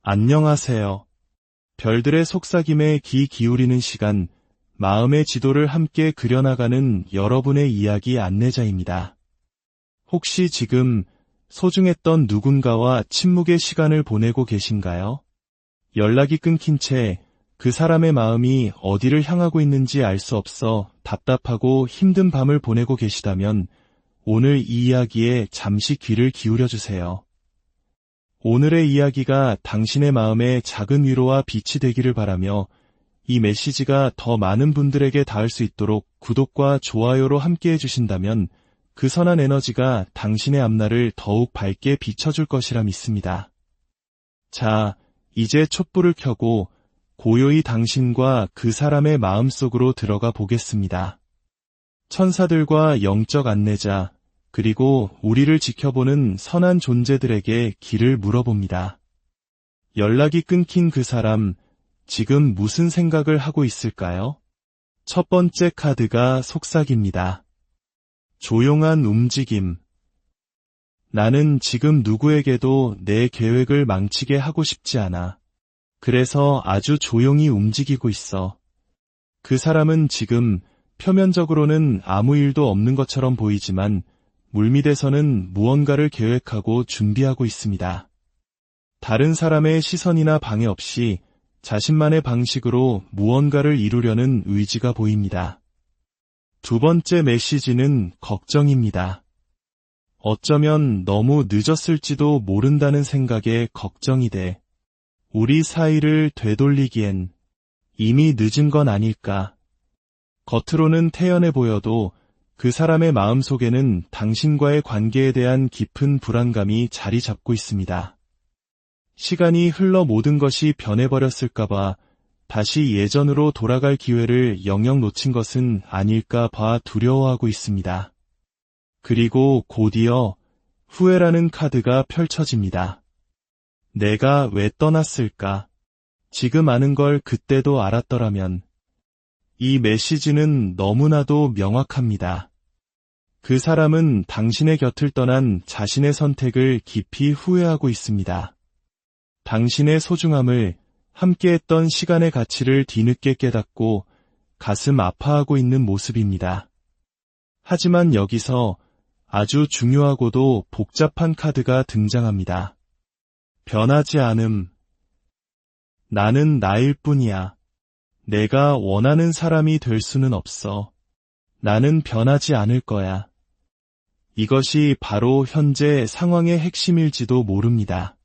안녕하세요. 별들의 속삭임에 귀 기울이는 시간, 마음의 지도를 함께 그려나가는 여러분의 이야기 안내자입니다. 혹시 지금 소중했던 누군가와 침묵의 시간을 보내고 계신가요? 연락이 끊긴 채 그 사람의 마음이 어디를 향하고 있는지 알 수 없어 답답하고 힘든 밤을 보내고 계시다면 오늘 이 이야기에 잠시 귀를 기울여 주세요. 오늘의 이야기가 당신의 마음에 작은 위로와 빛이 되기를 바라며 이 메시지가 더 많은 분들에게 닿을 수 있도록 구독과 좋아요로 함께해 주신다면 그 선한 에너지가 당신의 앞날을 더욱 밝게 비춰줄 것이라 믿습니다. 자, 이제 촛불을 켜고 고요히 당신과 그 사람의 마음속으로 들어가 보겠습니다. 천사들과 영적 안내자, 그리고 우리를 지켜보는 선한 존재들에게 길을 물어봅니다. 연락이 끊긴 그 사람, 지금 무슨 생각을 하고 있을까요? 첫 번째 카드가 속삭입니다. 조용한 움직임. 나는 지금 누구에게도 내 계획을 망치게 하고 싶지 않아. 그래서 아주 조용히 움직이고 있어. 그 사람은 지금 표면적으로는 아무 일도 없는 것처럼 보이지만 물밑에서는 무언가를 계획하고 준비하고 있습니다. 다른 사람의 시선이나 방해 없이 자신만의 방식으로 무언가를 이루려는 의지가 보입니다. 두 번째 메시지는 걱정입니다. 어쩌면 너무 늦었을지도 모른다는 생각에 걱정이 돼. 우리 사이를 되돌리기엔 이미 늦은 건 아닐까. 겉으로는 태연해 보여도 그 사람의 마음속에는 당신과의 관계에 대한 깊은 불안감이 자리 잡고 있습니다. 시간이 흘러 모든 것이 변해버렸을까봐 다시 예전으로 돌아갈 기회를 영영 놓친 것은 아닐까 봐 두려워하고 있습니다. 그리고 곧이어 후회라는 카드가 펼쳐집니다. 내가 왜 떠났을까? 지금 아는 걸 그때도 알았더라면. 이 메시지는 너무나도 명확합니다. 그 사람은 당신의 곁을 떠난 자신의 선택을 깊이 후회하고 있습니다. 당신의 소중함을, 함께했던 시간의 가치를 뒤늦게 깨닫고 가슴 아파하고 있는 모습입니다. 하지만 여기서 아주 중요하고도 복잡한 카드가 등장합니다. 변하지 않음. 나는 나일 뿐이야. 내가 원하는 사람이 될 수는 없어. 나는 변하지 않을 거야. 이것이 바로 현재 상황의 핵심일지도 모릅니다.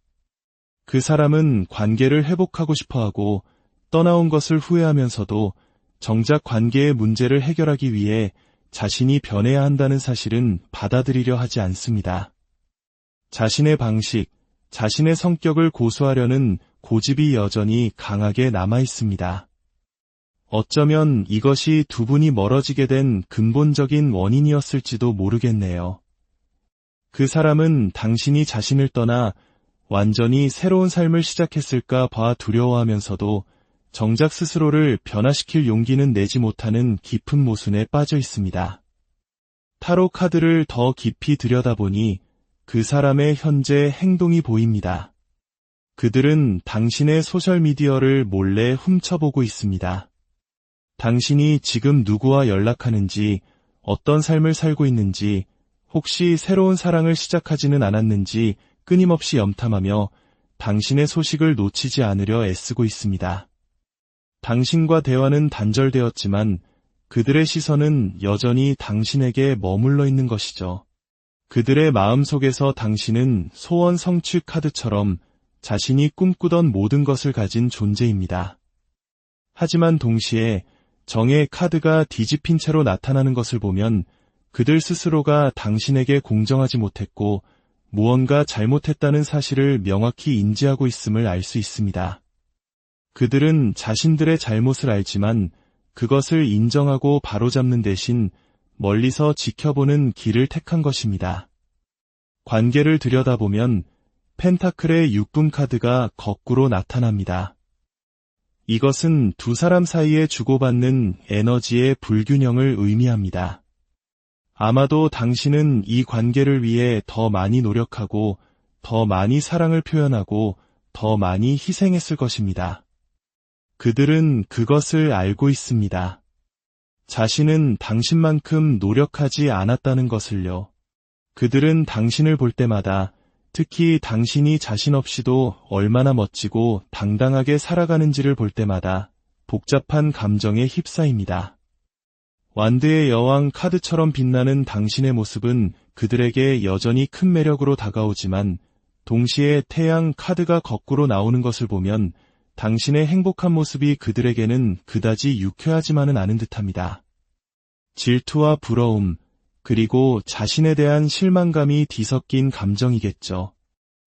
그 사람은 관계를 회복하고 싶어하고 떠나온 것을 후회하면서도 정작 관계의 문제를 해결하기 위해 자신이 변해야 한다는 사실은 받아들이려 하지 않습니다. 자신의 방식, 자신의 성격을 고수하려는 고집이 여전히 강하게 남아 있습니다. 어쩌면 이것이 두 분이 멀어지게 된 근본적인 원인이었을지도 모르겠네요. 그 사람은 당신이 자신을 떠나 완전히 새로운 삶을 시작했을까 봐 두려워하면서도 정작 스스로를 변화시킬 용기는 내지 못하는 깊은 모순에 빠져 있습니다. 타로 카드를 더 깊이 들여다보니 그 사람의 현재 행동이 보입니다. 그들은 당신의 소셜미디어를 몰래 훔쳐보고 있습니다. 당신이 지금 누구와 연락하는지, 어떤 삶을 살고 있는지, 혹시 새로운 사랑을 시작하지는 않았는지 끊임없이 염탐하며 당신의 소식을 놓치지 않으려 애쓰고 있습니다. 당신과 대화는 단절되었지만 그들의 시선은 여전히 당신에게 머물러 있는 것이죠. 그들의 마음속에서 당신은 소원 성취 카드처럼 자신이 꿈꾸던 모든 것을 가진 존재입니다. 하지만 동시에 정의 카드가 뒤집힌 채로 나타나는 것을 보면 그들 스스로가 당신에게 공정하지 못했고 무언가 잘못했다는 사실을 명확히 인지하고 있음을 알 수 있습니다. 그들은 자신들의 잘못을 알지만 그것을 인정하고 바로잡는 대신 멀리서 지켜보는 길을 택한 것입니다. 관계를 들여다보면 펜타클의 6분 카드가 거꾸로 나타납니다. 이것은 두 사람 사이에 주고받는 에너지의 불균형을 의미합니다. 아마도 당신은 이 관계를 위해 더 많이 노력하고 더 많이 사랑을 표현하고 더 많이 희생했을 것입니다. 그들은 그것을 알고 있습니다. 자신은 당신만큼 노력하지 않았다는 것을요. 그들은 당신을 볼 때마다, 특히 당신이 자신 없이도 얼마나 멋지고 당당하게 살아가는지를 볼 때마다 복잡한 감정에 휩싸입니다. 완드의 여왕 카드처럼 빛나는 당신의 모습은 그들에게 여전히 큰 매력으로 다가오지만, 동시에 태양 카드가 거꾸로 나오는 것을 보면 당신의 행복한 모습이 그들에게는 그다지 유쾌하지만은 않은 듯합니다. 질투와 부러움, 그리고 자신에 대한 실망감이 뒤섞인 감정이겠죠.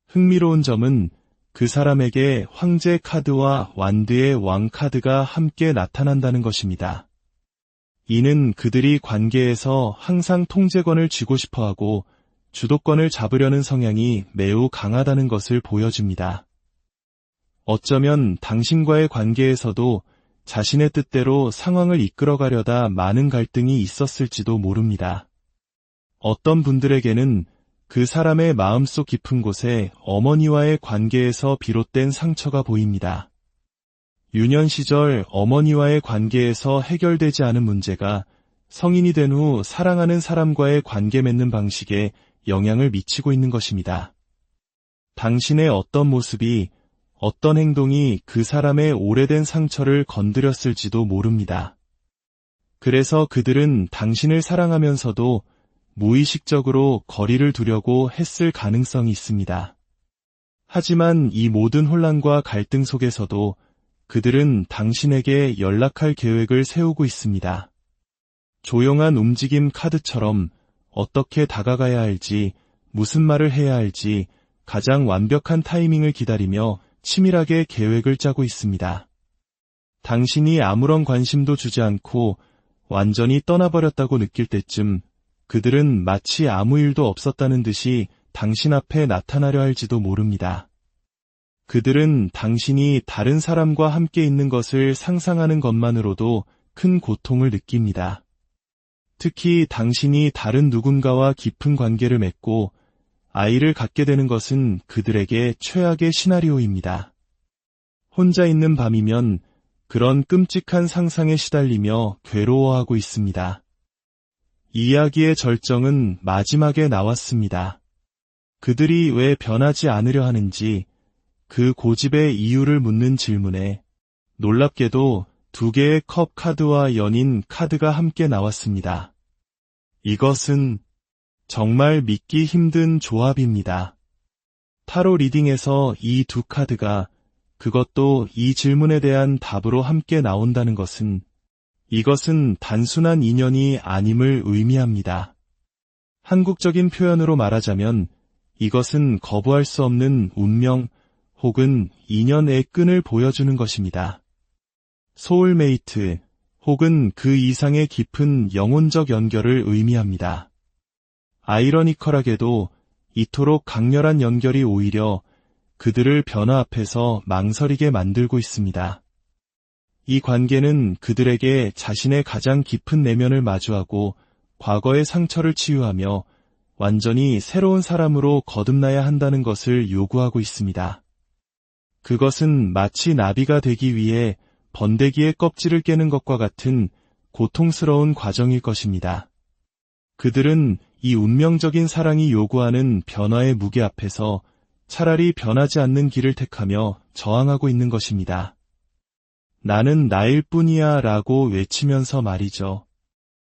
흥미로운 점은 그 사람에게 황제 카드와 완드의 왕 카드가 함께 나타난다는 것입니다. 이는 그들이 관계에서 항상 통제권을 쥐고 싶어하고 주도권을 잡으려는 성향이 매우 강하다는 것을 보여줍니다. 어쩌면 당신과의 관계에서도 자신의 뜻대로 상황을 이끌어가려다 많은 갈등이 있었을지도 모릅니다. 어떤 분들에게는 그 사람의 마음속 깊은 곳에 어머니와의 관계에서 비롯된 상처가 보입니다. 유년 시절 어머니와의 관계에서 해결되지 않은 문제가 성인이 된 후 사랑하는 사람과의 관계 맺는 방식에 영향을 미치고 있는 것입니다. 당신의 어떤 모습이, 어떤 행동이 그 사람의 오래된 상처를 건드렸을지도 모릅니다. 그래서 그들은 당신을 사랑하면서도 무의식적으로 거리를 두려고 했을 가능성이 있습니다. 하지만 이 모든 혼란과 갈등 속에서도 그들은 당신에게 연락할 계획을 세우고 있습니다. 조용한 움직임 카드처럼 어떻게 다가가야 할지, 무슨 말을 해야 할지 가장 완벽한 타이밍을 기다리며 치밀하게 계획을 짜고 있습니다. 당신이 아무런 관심도 주지 않고 완전히 떠나버렸다고 느낄 때쯤 그들은 마치 아무 일도 없었다는 듯이 당신 앞에 나타나려 할지도 모릅니다. 그들은 당신이 다른 사람과 함께 있는 것을 상상하는 것만으로도 큰 고통을 느낍니다. 특히 당신이 다른 누군가와 깊은 관계를 맺고 아이를 갖게 되는 것은 그들에게 최악의 시나리오입니다. 혼자 있는 밤이면 그런 끔찍한 상상에 시달리며 괴로워하고 있습니다. 이야기의 절정은 마지막에 나왔습니다. 그들이 왜 변하지 않으려 하는지, 그 고집의 이유를 묻는 질문에 놀랍게도 2개의 컵 카드와 연인 카드가 함께 나왔습니다. 이것은 정말 믿기 힘든 조합입니다. 타로 리딩에서 이 2 카드가, 그것도 이 질문에 대한 답으로 함께 나온다는 것은, 이것은 단순한 인연이 아님을 의미합니다. 한국적인 표현으로 말하자면 이것은 거부할 수 없는 운명 혹은 인연의 끈을 보여주는 것입니다. 소울메이트 혹은 그 이상의 깊은 영혼적 연결을 의미합니다. 아이러니컬하게도 이토록 강렬한 연결이 오히려 그들을 변화 앞에서 망설이게 만들고 있습니다. 이 관계는 그들에게 자신의 가장 깊은 내면을 마주하고 과거의 상처를 치유하며 완전히 새로운 사람으로 거듭나야 한다는 것을 요구하고 있습니다. 그것은 마치 나비가 되기 위해 번데기의 껍질을 깨는 것과 같은 고통스러운 과정일 것입니다. 그들은 이 운명적인 사랑이 요구하는 변화의 무게 앞에서 차라리 변하지 않는 길을 택하며 저항하고 있는 것입니다. 나는 나일 뿐이야 라고 외치면서 말이죠.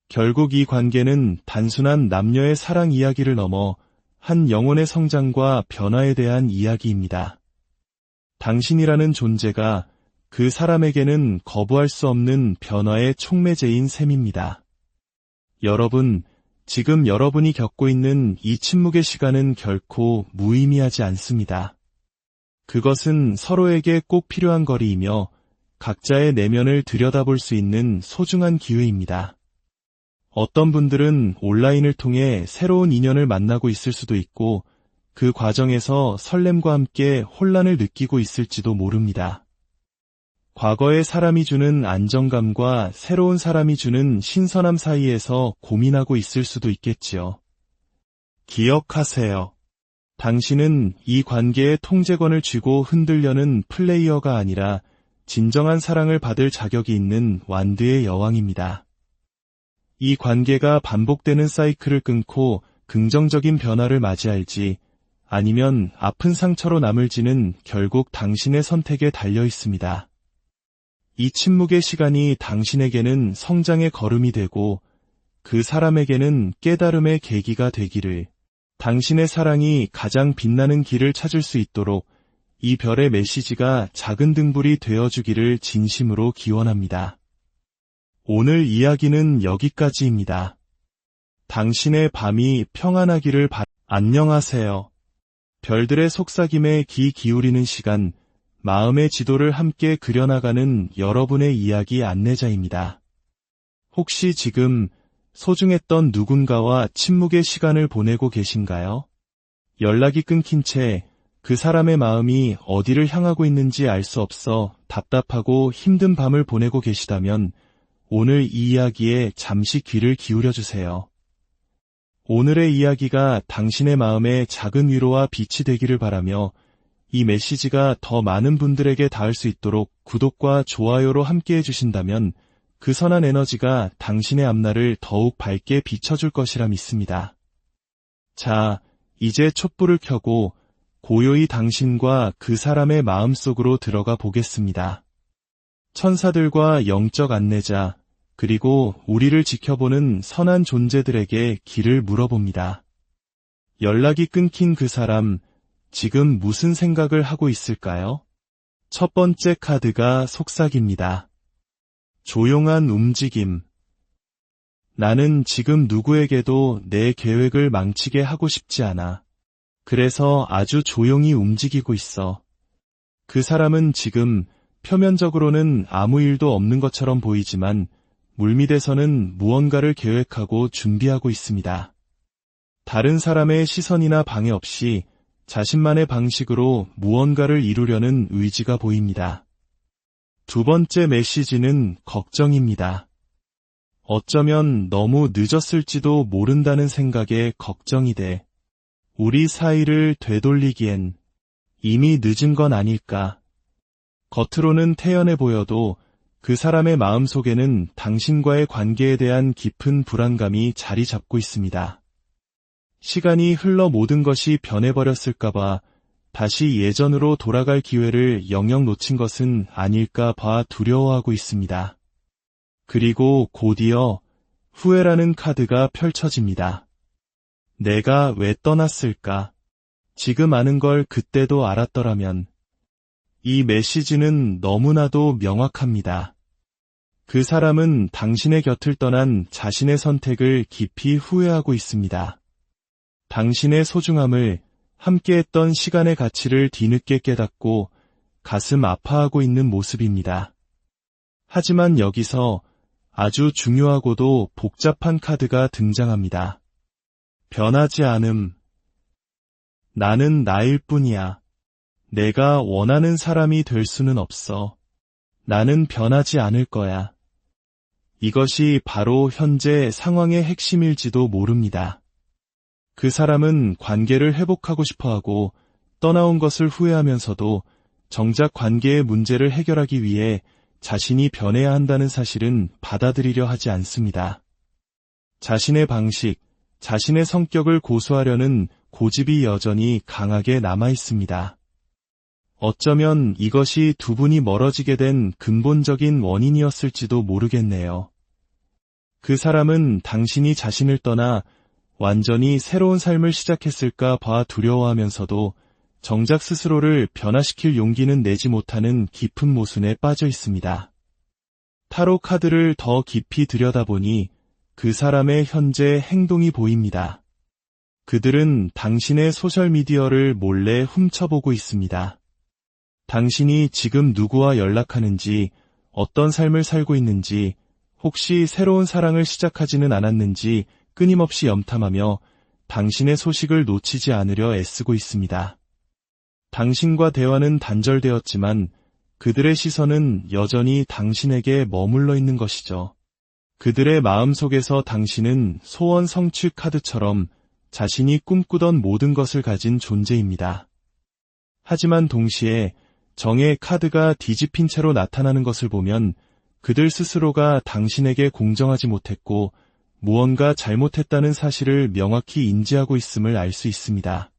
결국 이 관계는 단순한 남녀의 사랑 이야기를 넘어 한 영혼의 성장과 변화에 대한 이야기입니다. 당신이라는 존재가 그 사람에게는 거부할 수 없는 변화의 촉매제인 셈입니다. 여러분, 지금 여러분이 겪고 있는 이 침묵의 시간은 결코 무의미하지 않습니다. 그것은 서로에게 꼭 필요한 거리이며 각자의 내면을 들여다볼 수 있는 소중한 기회입니다. 어떤 분들은 온라인을 통해 새로운 인연을 만나고 있을 수도 있고 그 과정에서 설렘과 함께 혼란을 느끼고 있을지도 모릅니다. 과거의 사람이 주는 안정감과 새로운 사람이 주는 신선함 사이에서 고민하고 있을 수도 있겠지요. 기억하세요. 당신은 이 관계의 통제권을 쥐고 흔들려는 플레이어가 아니라 진정한 사랑을 받을 자격이 있는 완드의 여왕입니다. 이 관계가 반복되는 사이클을 끊고 긍정적인 변화를 맞이할지 아니면 아픈 상처로 남을지는 결국 당신의 선택에 달려 있습니다. 이 침묵의 시간이 당신에게는 성장의 걸음이 되고 그 사람에게는 깨달음의 계기가 되기를, 당신의 사랑이 가장 빛나는 길을 찾을 수 있도록 이 별의 메시지가 작은 등불이 되어주기를 진심으로 기원합니다. 오늘 이야기는 여기까지입니다. 당신의 밤이 평안하기를 안녕하세요. 별들의 속삭임에 귀 기울이는 시간, 마음의 지도를 함께 그려나가는 여러분의 이야기 안내자입니다. 혹시 지금 소중했던 누군가와 침묵의 시간을 보내고 계신가요? 연락이 끊긴 채 그 사람의 마음이 어디를 향하고 있는지 알 수 없어 답답하고 힘든 밤을 보내고 계시다면 오늘 이 이야기에 잠시 귀를 기울여 주세요. 오늘의 이야기가 당신의 마음에 작은 위로와 빛이 되기를 바라며 이 메시지가 더 많은 분들에게 닿을 수 있도록 구독과 좋아요로 함께해 주신다면 그 선한 에너지가 당신의 앞날을 더욱 밝게 비춰줄 것이라 믿습니다. 자, 이제 촛불을 켜고 고요히 당신과 그 사람의 마음속으로 들어가 보겠습니다. 천사들과 영적 안내자, 그리고 우리를 지켜보는 선한 존재들에게 길을 물어봅니다. 연락이 끊긴 그 사람, 지금 무슨 생각을 하고 있을까요? 첫 번째 카드가 속삭입니다. 조용한 움직임. 나는 지금 누구에게도 내 계획을 망치게 하고 싶지 않아. 그래서 아주 조용히 움직이고 있어. 그 사람은 지금 표면적으로는 아무 일도 없는 것처럼 보이지만 물밑에서는 무언가를 계획하고 준비하고 있습니다. 다른 사람의 시선이나 방해 없이 자신만의 방식으로 무언가를 이루려는 의지가 보입니다. 두 번째 메시지는 걱정입니다. 어쩌면 너무 늦었을지도 모른다는 생각에 걱정이 돼. 우리 사이를 되돌리기엔 이미 늦은 건 아닐까. 겉으로는 태연해 보여도 그 사람의 마음속에는 당신과의 관계에 대한 깊은 불안감이 자리 잡고 있습니다. 시간이 흘러 모든 것이 변해버렸을까봐 다시 예전으로 돌아갈 기회를 영영 놓친 것은 아닐까 봐 두려워하고 있습니다. 그리고 곧이어 후회라는 카드가 펼쳐집니다. 내가 왜 떠났을까? 지금 아는 걸 그때도 알았더라면. 이 메시지는 너무나도 명확합니다. 그 사람은 당신의 곁을 떠난 자신의 선택을 깊이 후회하고 있습니다. 당신의 소중함을, 함께했던 시간의 가치를 뒤늦게 깨닫고 가슴 아파하고 있는 모습입니다. 하지만 여기서 아주 중요하고도 복잡한 카드가 등장합니다. 변하지 않음. 나는 나일 뿐이야. 내가 원하는 사람이 될 수는 없어. 나는 변하지 않을 거야. 이것이 바로 현재 상황의 핵심일지도 모릅니다. 그 사람은 관계를 회복하고 싶어하고 떠나온 것을 후회하면서도 정작 관계의 문제를 해결하기 위해 자신이 변해야 한다는 사실은 받아들이려 하지 않습니다. 자신의 방식, 자신의 성격을 고수하려는 고집이 여전히 강하게 남아 있습니다. 어쩌면 이것이 두 분이 멀어지게 된 근본적인 원인이었을지도 모르겠네요. 그 사람은 당신이 자신을 떠나 완전히 새로운 삶을 시작했을까 봐 두려워하면서도 정작 스스로를 변화시킬 용기는 내지 못하는 깊은 모순에 빠져 있습니다. 타로 카드를 더 깊이 들여다보니 그 사람의 현재 행동이 보입니다. 그들은 당신의 소셜미디어를 몰래 훔쳐보고 있습니다. 당신이 지금 누구와 연락하는지, 어떤 삶을 살고 있는지, 혹시 새로운 사랑을 시작하지는 않았는지 끊임없이 염탐하며 당신의 소식을 놓치지 않으려 애쓰고 있습니다. 당신과 대화는 단절되었지만 그들의 시선은 여전히 당신에게 머물러 있는 것이죠. 그들의 마음속에서 당신은 소원 성취 카드처럼 자신이 꿈꾸던 모든 것을 가진 존재입니다. 하지만 동시에 정의 카드가 뒤집힌 채로 나타나는 것을 보면 그들 스스로가 당신에게 공정하지 못했고 무언가 잘못했다는 사실을 명확히 인지하고 있음을 알 수 있습니다.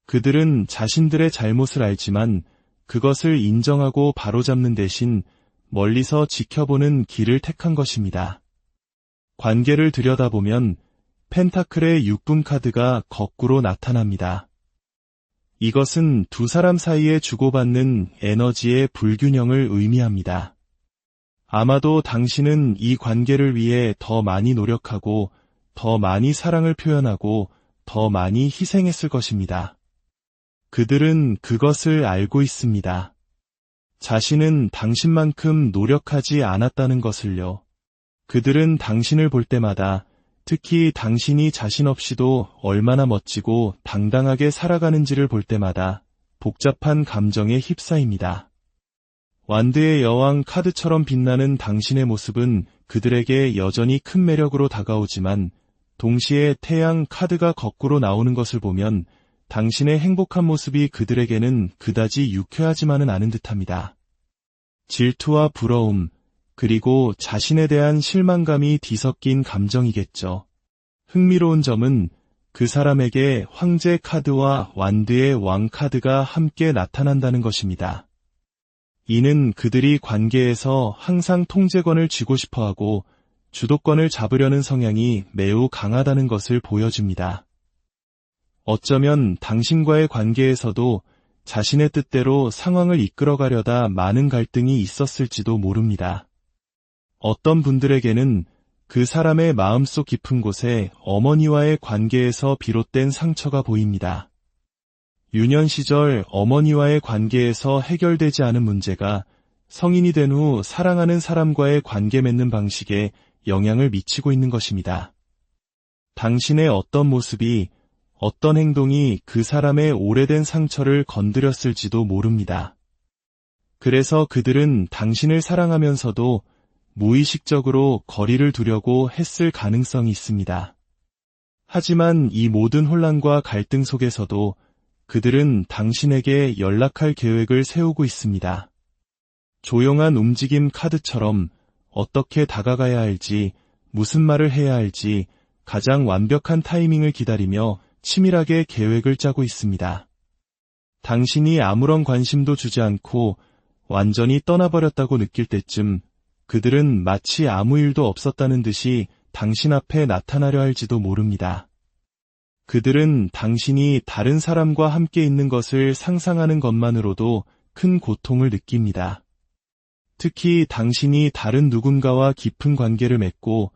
그들은 자신들의 잘못을 알지만 그것을 인정하고 바로잡는 대신 멀리서 지켜보는 길을 택한 것입니다. 관계를 들여다보면 펜타클의 6분 카드가 거꾸로 나타납니다. 이것은 두 사람 사이에 주고받는 에너지의 불균형을 의미합니다. 아마도 당신은 이 관계를 위해 더 많이 노력하고 더 많이 사랑을 표현하고 더 많이 희생했을 것입니다. 그들은 그것을 알고 있습니다. 자신은 당신만큼 노력하지 않았다는 것을요. 그들은 당신을 볼 때마다 특히 당신이 자신 없이도 얼마나 멋지고 당당하게 살아가는지를 볼 때마다 복잡한 감정에 휩싸입니다. 완드의 여왕 카드처럼 빛나는 당신의 모습은 그들에게 여전히 큰 매력으로 다가오지만 동시에 태양 카드가 거꾸로 나오는 것을 보면 당신의 행복한 모습이 그들에게는 그다지 유쾌하지만은 않은 듯합니다. 질투와 부러움, 그리고 자신에 대한 실망감이 뒤섞인 감정이겠죠. 흥미로운 점은 그 사람에게 황제 카드와 완드의 왕 카드가 함께 나타난다는 것입니다. 이는 그들이 관계에서 항상 통제권을 쥐고 싶어하고 주도권을 잡으려는 성향이 매우 강하다는 것을 보여줍니다. 어쩌면 당신과의 관계에서도 자신의 뜻대로 상황을 이끌어가려다 많은 갈등이 있었을지도 모릅니다. 어떤 분들에게는 그 사람의 마음속 깊은 곳에 어머니와의 관계에서 비롯된 상처가 보입니다. 유년 시절 어머니와의 관계에서 해결되지 않은 문제가 성인이 된 후 사랑하는 사람과의 관계 맺는 방식에 영향을 미치고 있는 것입니다. 당신의 어떤 모습이, 어떤 행동이 그 사람의 오래된 상처를 건드렸을지도 모릅니다. 그래서 그들은 당신을 사랑하면서도 무의식적으로 거리를 두려고 했을 가능성이 있습니다. 하지만 이 모든 혼란과 갈등 속에서도 그들은 당신에게 연락할 계획을 세우고 있습니다. 조용한 움직임 카드처럼 어떻게 다가가야 할지, 무슨 말을 해야 할지 가장 완벽한 타이밍을 기다리며 치밀하게 계획을 짜고 있습니다. 당신이 아무런 관심도 주지 않고 완전히 떠나버렸다고 느낄 때쯤 그들은 마치 아무 일도 없었다는 듯이 당신 앞에 나타나려 할지도 모릅니다. 그들은 당신이 다른 사람과 함께 있는 것을 상상하는 것만으로도 큰 고통을 느낍니다. 특히 당신이 다른 누군가와 깊은 관계를 맺고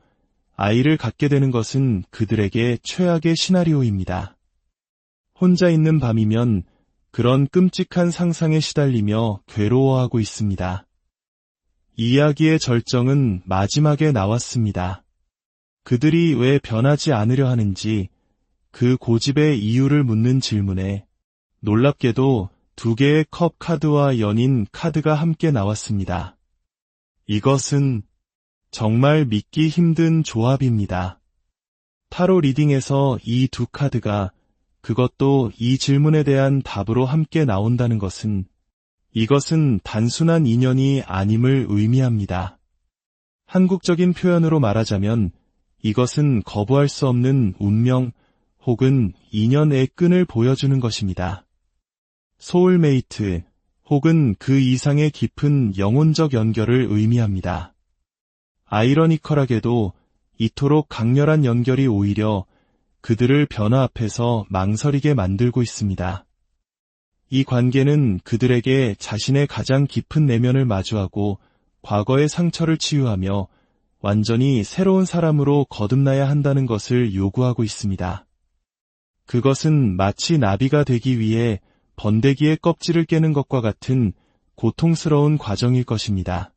아이를 갖게 되는 것은 그들에게 최악의 시나리오입니다. 혼자 있는 밤이면 그런 끔찍한 상상에 시달리며 괴로워하고 있습니다. 이야기의 절정은 마지막에 나왔습니다. 그들이 왜 변하지 않으려 하는지 그 고집의 이유를 묻는 질문에 놀랍게도 2개의 컵 카드와 연인 카드가 함께 나왔습니다. 이것은 정말 믿기 힘든 조합입니다. 타로 리딩에서 이 두 카드가 그것도 이 질문에 대한 답으로 함께 나온다는 것은 이것은 단순한 인연이 아님을 의미합니다. 한국적인 표현으로 말하자면 이것은 거부할 수 없는 운명 혹은 인연의 끈을 보여주는 것입니다. 소울메이트 혹은 그 이상의 깊은 영혼적 연결을 의미합니다. 아이러니컬하게도 이토록 강렬한 연결이 오히려 그들을 변화 앞에서 망설이게 만들고 있습니다. 이 관계는 그들에게 자신의 가장 깊은 내면을 마주하고 과거의 상처를 치유하며 완전히 새로운 사람으로 거듭나야 한다는 것을 요구하고 있습니다. 그것은 마치 나비가 되기 위해 번데기의 껍질을 깨는 것과 같은 고통스러운 과정일 것입니다.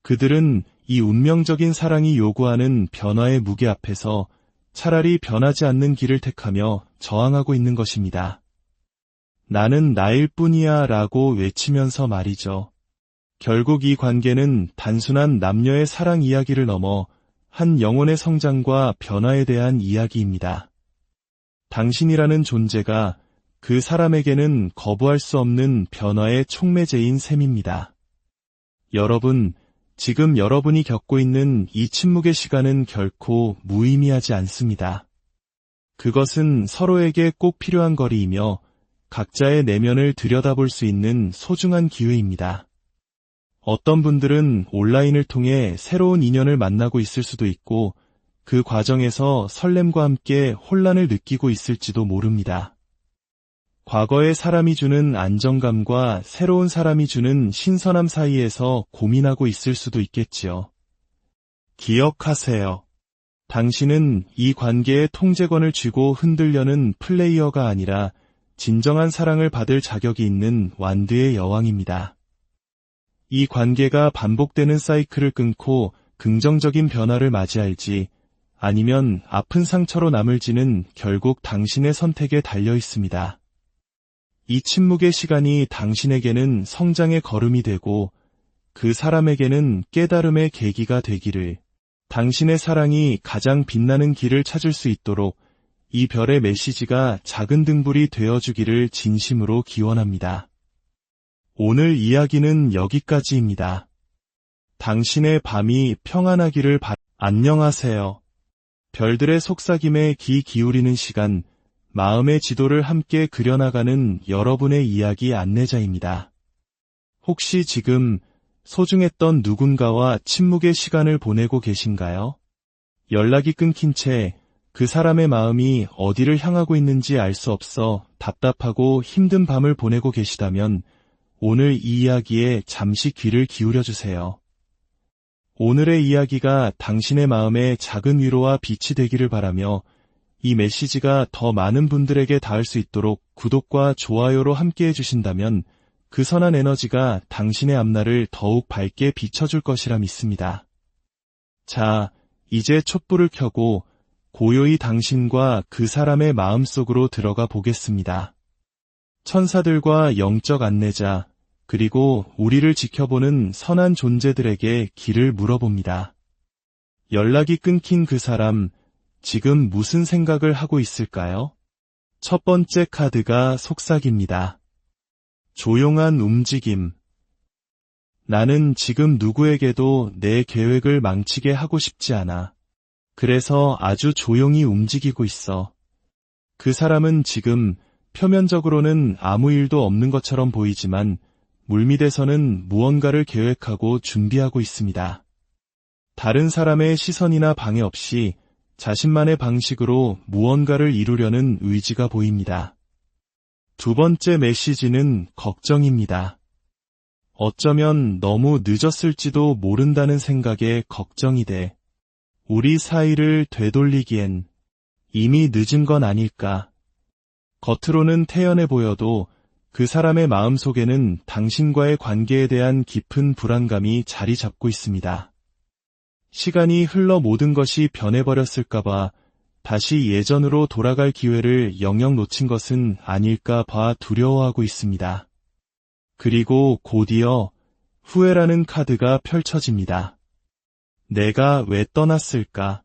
그들은 이 운명적인 사랑이 요구하는 변화의 무게 앞에서 차라리 변하지 않는 길을 택하며 저항하고 있는 것입니다. 나는 나일 뿐이야 라고 외치면서 말이죠. 결국 이 관계는 단순한 남녀의 사랑 이야기를 넘어 한 영혼의 성장과 변화에 대한 이야기입니다. 당신이라는 존재가 그 사람에게는 거부할 수 없는 변화의 촉매제인 셈입니다. 여러분, 지금 여러분이 겪고 있는 이 침묵의 시간은 결코 무의미하지 않습니다. 그것은 서로에게 꼭 필요한 거리이며 각자의 내면을 들여다볼 수 있는 소중한 기회입니다. 어떤 분들은 온라인을 통해 새로운 인연을 만나고 있을 수도 있고 그 과정에서 설렘과 함께 혼란을 느끼고 있을지도 모릅니다. 과거의 사람이 주는 안정감과 새로운 사람이 주는 신선함 사이에서 고민하고 있을 수도 있겠지요. 기억하세요. 당신은 이 관계의 통제권을 쥐고 흔들려는 플레이어가 아니라 진정한 사랑을 받을 자격이 있는 완드의 여왕입니다. 이 관계가 반복되는 사이클을 끊고 긍정적인 변화를 맞이할지 아니면 아픈 상처로 남을지는 결국 당신의 선택에 달려 있습니다. 이 침묵의 시간이 당신에게는 성장의 걸음이 되고 그 사람에게는 깨달음의 계기가 되기를, 당신의 사랑이 가장 빛나는 길을 찾을 수 있도록 이 별의 메시지가 작은 등불이 되어주기를 진심으로 기원합니다. 오늘 이야기는 여기까지입니다. 당신의 밤이 평안하기를 안녕하세요. 별들의 속삭임에 귀 기울이는 시간, 마음의 지도를 함께 그려나가는 여러분의 이야기 안내자입니다. 혹시 지금 소중했던 누군가와 침묵의 시간을 보내고 계신가요? 연락이 끊긴 채 그 사람의 마음이 어디를 향하고 있는지 알 수 없어 답답하고 힘든 밤을 보내고 계시다면 오늘 이 이야기에 잠시 귀를 기울여 주세요. 오늘의 이야기가 당신의 마음에 작은 위로와 빛이 되기를 바라며 이 메시지가 더 많은 분들에게 닿을 수 있도록 구독과 좋아요로 함께 해주신다면 그 선한 에너지가 당신의 앞날을 더욱 밝게 비춰줄 것이라 믿습니다. 자, 이제 촛불을 켜고 고요히 당신과 그 사람의 마음속으로 들어가 보겠습니다. 천사들과 영적 안내자, 그리고 우리를 지켜보는 선한 존재들에게 길을 물어봅니다. 연락이 끊긴 그 사람, 지금 무슨 생각을 하고 있을까요? 첫 번째 카드가 속삭입니다. 조용한 움직임. 나는 지금 누구에게도 내 계획을 망치게 하고 싶지 않아. 그래서 아주 조용히 움직이고 있어. 그 사람은 지금 표면적으로는 아무 일도 없는 것처럼 보이지만 물밑에서는 무언가를 계획하고 준비하고 있습니다. 다른 사람의 시선이나 방해 없이 자신만의 방식으로 무언가를 이루려는 의지가 보입니다. 두 번째 메시지는 걱정입니다. 어쩌면 너무 늦었을지도 모른다는 생각에 걱정이 돼. 우리 사이를 되돌리기엔 이미 늦은 건 아닐까. 겉으로는 태연해 보여도 그 사람의 마음속에는 당신과의 관계에 대한 깊은 불안감이 자리 잡고 있습니다. 시간이 흘러 모든 것이 변해버렸을까봐 다시 예전으로 돌아갈 기회를 영영 놓친 것은 아닐까 봐 두려워하고 있습니다. 그리고 곧이어 후회라는 카드가 펼쳐집니다. 내가 왜 떠났을까?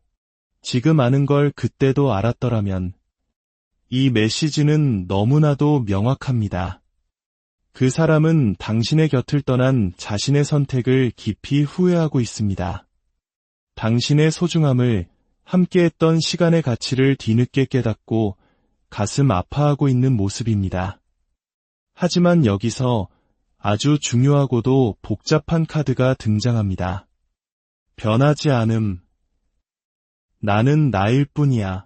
지금 아는 걸 그때도 알았더라면. 이 메시지는 너무나도 명확합니다. 그 사람은 당신의 곁을 떠난 자신의 선택을 깊이 후회하고 있습니다. 당신의 소중함을, 함께했던 시간의 가치를 뒤늦게 깨닫고 가슴 아파하고 있는 모습입니다. 하지만 여기서 아주 중요하고도 복잡한 카드가 등장합니다. 변하지 않음. 나는 나일 뿐이야.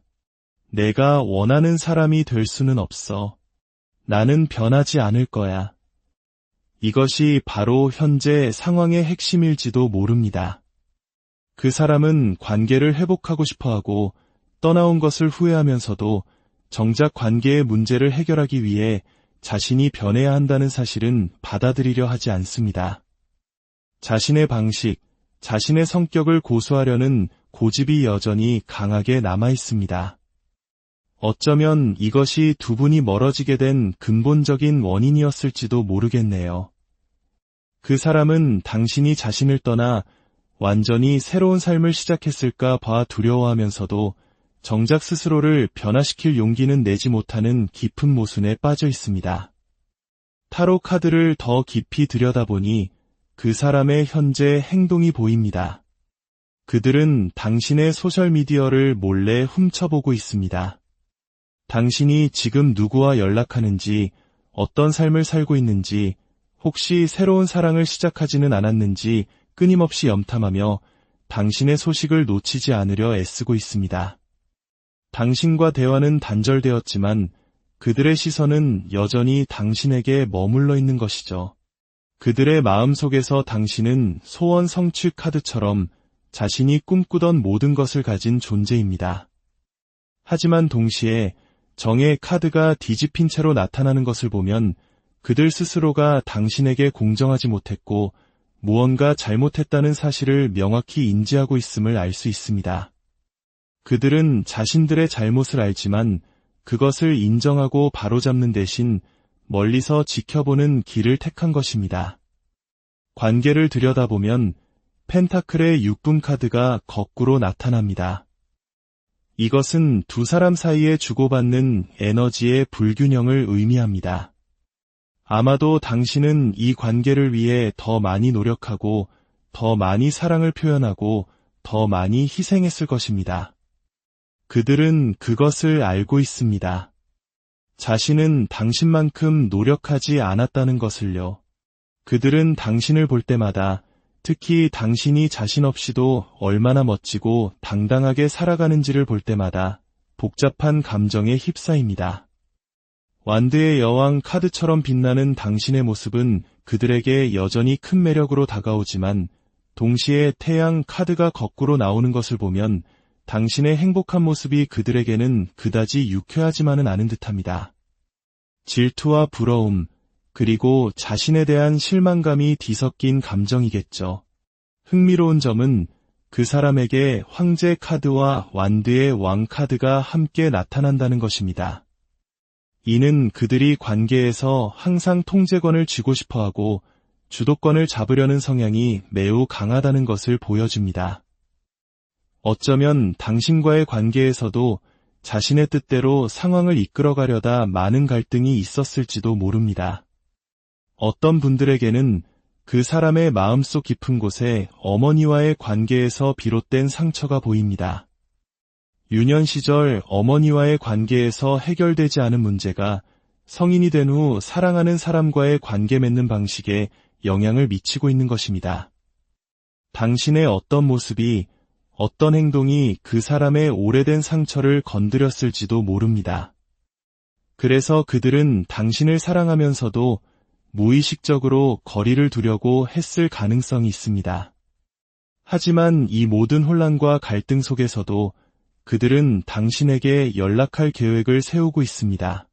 내가 원하는 사람이 될 수는 없어. 나는 변하지 않을 거야. 이것이 바로 현재 상황의 핵심일지도 모릅니다. 그 사람은 관계를 회복하고 싶어하고 떠나온 것을 후회하면서도 정작 관계의 문제를 해결하기 위해 자신이 변해야 한다는 사실은 받아들이려 하지 않습니다. 자신의 방식, 자신의 성격을 고수하려는 고집이 여전히 강하게 남아 있습니다. 어쩌면 이것이 두 분이 멀어지게 된 근본적인 원인이었을지도 모르겠네요. 그 사람은 당신이 자신을 떠나 완전히 새로운 삶을 시작했을까 봐 두려워하면서도 정작 스스로를 변화시킬 용기는 내지 못하는 깊은 모순에 빠져 있습니다. 타로 카드를 더 깊이 들여다보니 그 사람의 현재 행동이 보입니다. 그들은 당신의 소셜미디어를 몰래 훔쳐보고 있습니다. 당신이 지금 누구와 연락하는지, 어떤 삶을 살고 있는지, 혹시 새로운 사랑을 시작하지는 않았는지 끊임없이 염탐하며 당신의 소식을 놓치지 않으려 애쓰고 있습니다. 당신과 대화는 단절되었지만 그들의 시선은 여전히 당신에게 머물러 있는 것이죠. 그들의 마음속에서 당신은 소원 성취 카드처럼 자신이 꿈꾸던 모든 것을 가진 존재입니다. 하지만 동시에 정의 카드가 뒤집힌 채로 나타나는 것을 보면 그들 스스로가 당신에게 공정하지 못했고 무언가 잘못했다는 사실을 명확히 인지하고 있음을 알 수 있습니다. 그들은 자신들의 잘못을 알지만 그것을 인정하고 바로잡는 대신 멀리서 지켜보는 길을 택한 것입니다. 관계를 들여다보면 펜타클의 6분 카드가 거꾸로 나타납니다. 이것은 두 사람 사이에 주고받는 에너지의 불균형을 의미합니다. 아마도 당신은 이 관계를 위해 더 많이 노력하고 더 많이 사랑을 표현하고 더 많이 희생했을 것입니다. 그들은 그것을 알고 있습니다. 자신은 당신만큼 노력하지 않았다는 것을요. 그들은 당신을 볼 때마다 특히 당신이 자신 없이도 얼마나 멋지고 당당하게 살아가는지를 볼 때마다 복잡한 감정에 휩싸입니다. 완드의 여왕 카드처럼 빛나는 당신의 모습은 그들에게 여전히 큰 매력으로 다가오지만 동시에 태양 카드가 거꾸로 나오는 것을 보면 당신의 행복한 모습이 그들에게는 그다지 유쾌하지만은 않은 듯합니다. 질투와 부러움, 그리고 자신에 대한 실망감이 뒤섞인 감정이겠죠. 흥미로운 점은 그 사람에게 황제 카드와 완드의 왕 카드가 함께 나타난다는 것입니다. 이는 그들이 관계에서 항상 통제권을 쥐고 싶어하고 주도권을 잡으려는 성향이 매우 강하다는 것을 보여줍니다. 어쩌면 당신과의 관계에서도 자신의 뜻대로 상황을 이끌어가려다 많은 갈등이 있었을지도 모릅니다. 어떤 분들에게는 그 사람의 마음속 깊은 곳에 어머니와의 관계에서 비롯된 상처가 보입니다. 유년 시절 어머니와의 관계에서 해결되지 않은 문제가 성인이 된 후 사랑하는 사람과의 관계 맺는 방식에 영향을 미치고 있는 것입니다. 당신의 어떤 모습이, 어떤 행동이 그 사람의 오래된 상처를 건드렸을지도 모릅니다. 그래서 그들은 당신을 사랑하면서도 무의식적으로 거리를 두려고 했을 가능성이 있습니다. 하지만 이 모든 혼란과 갈등 속에서도 그들은 당신에게 연락할 계획을 세우고 있습니다.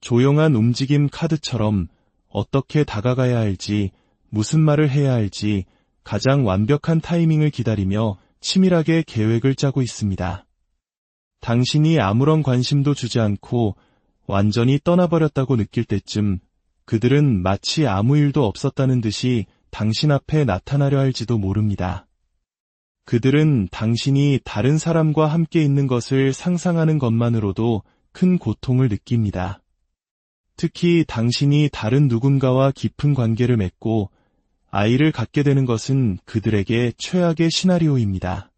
조용한 움직임 카드처럼 어떻게 다가가야 할지, 무슨 말을 해야 할지 가장 완벽한 타이밍을 기다리며 치밀하게 계획을 짜고 있습니다. 당신이 아무런 관심도 주지 않고 완전히 떠나버렸다고 느낄 때쯤 그들은 마치 아무 일도 없었다는 듯이 당신 앞에 나타나려 할지도 모릅니다. 그들은 당신이 다른 사람과 함께 있는 것을 상상하는 것만으로도 큰 고통을 느낍니다. 특히 당신이 다른 누군가와 깊은 관계를 맺고 아이를 갖게 되는 것은 그들에게 최악의 시나리오입니다.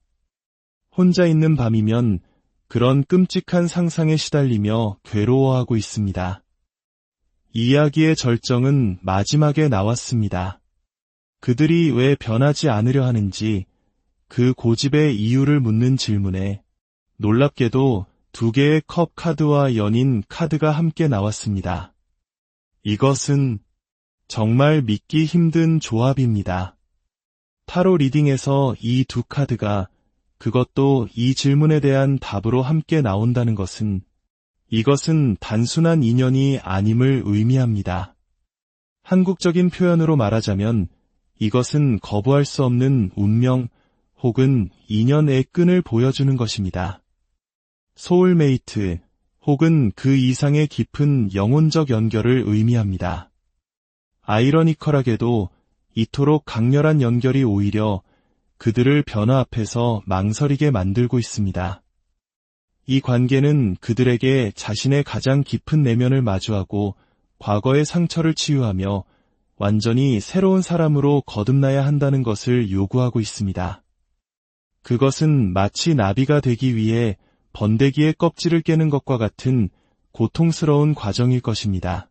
혼자 있는 밤이면 그런 끔찍한 상상에 시달리며 괴로워하고 있습니다. 이야기의 절정은 마지막에 나왔습니다. 그들이 왜 변하지 않으려 하는지 그 고집의 이유를 묻는 질문에 놀랍게도 2개의 컵 카드와 연인 카드가 함께 나왔습니다. 이것은 정말 믿기 힘든 조합입니다. 타로 리딩에서 이 두 카드가 그것도 이 질문에 대한 답으로 함께 나온다는 것은 이것은 단순한 인연이 아님을 의미합니다. 한국적인 표현으로 말하자면 이것은 거부할 수 없는 운명 혹은 인연의 끈을 보여주는 것입니다. 소울메이트 혹은 그 이상의 깊은 영혼적 연결을 의미합니다. 아이러니컬하게도 이토록 강렬한 연결이 오히려 그들을 변화 앞에서 망설이게 만들고 있습니다. 이 관계는 그들에게 자신의 가장 깊은 내면을 마주하고 과거의 상처를 치유하며 완전히 새로운 사람으로 거듭나야 한다는 것을 요구하고 있습니다. 그것은 마치 나비가 되기 위해 번데기의 껍질을 깨는 것과 같은 고통스러운 과정일 것입니다.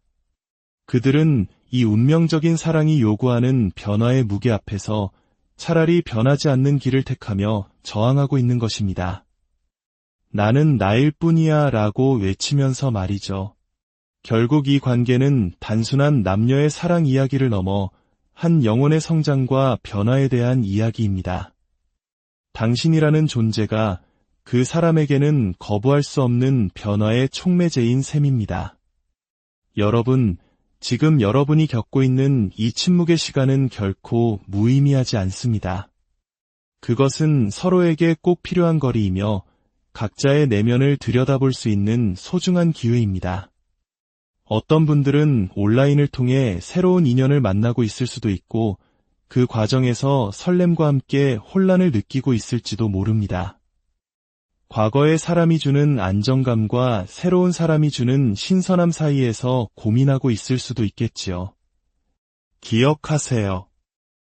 그들은 이 운명적인 사랑이 요구하는 변화의 무게 앞에서 차라리 변하지 않는 길을 택하며 저항하고 있는 것입니다. 나는 나일 뿐이야 라고 외치면서 말이죠. 결국 이 관계는 단순한 남녀의 사랑 이야기를 넘어 한 영혼의 성장과 변화에 대한 이야기입니다. 당신이라는 존재가 그 사람에게는 거부할 수 없는 변화의 촉매제인 셈입니다. 여러분, 지금 여러분이 겪고 있는 이 침묵의 시간은 결코 무의미하지 않습니다. 그것은 서로에게 꼭 필요한 거리이며 각자의 내면을 들여다볼 수 있는 소중한 기회입니다. 어떤 분들은 온라인을 통해 새로운 인연을 만나고 있을 수도 있고 그 과정에서 설렘과 함께 혼란을 느끼고 있을지도 모릅니다. 과거의 사람이 주는 안정감과 새로운 사람이 주는 신선함 사이에서 고민하고 있을 수도 있겠지요. 기억하세요.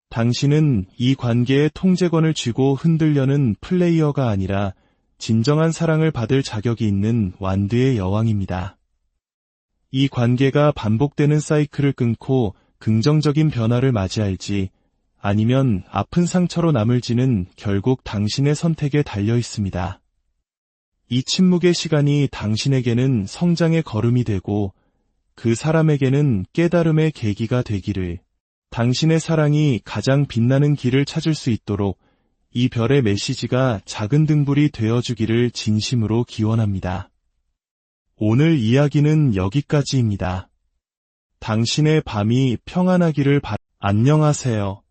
당신은 이 관계의 통제권을 쥐고 흔들려는 플레이어가 아니라 진정한 사랑을 받을 자격이 있는 완드의 여왕입니다. 이 관계가 반복되는 사이클을 끊고 긍정적인 변화를 맞이할지 아니면 아픈 상처로 남을지는 결국 당신의 선택에 달려 있습니다. 이 침묵의 시간이 당신에게는 성장의 걸음이 되고 그 사람에게는 깨달음의 계기가 되기를, 당신의 사랑이 가장 빛나는 길을 찾을 수 있도록 이 별의 메시지가 작은 등불이 되어주기를 진심으로 기원합니다. 오늘 이야기는 여기까지입니다. 당신의 밤이 평안하기를 안녕하세요.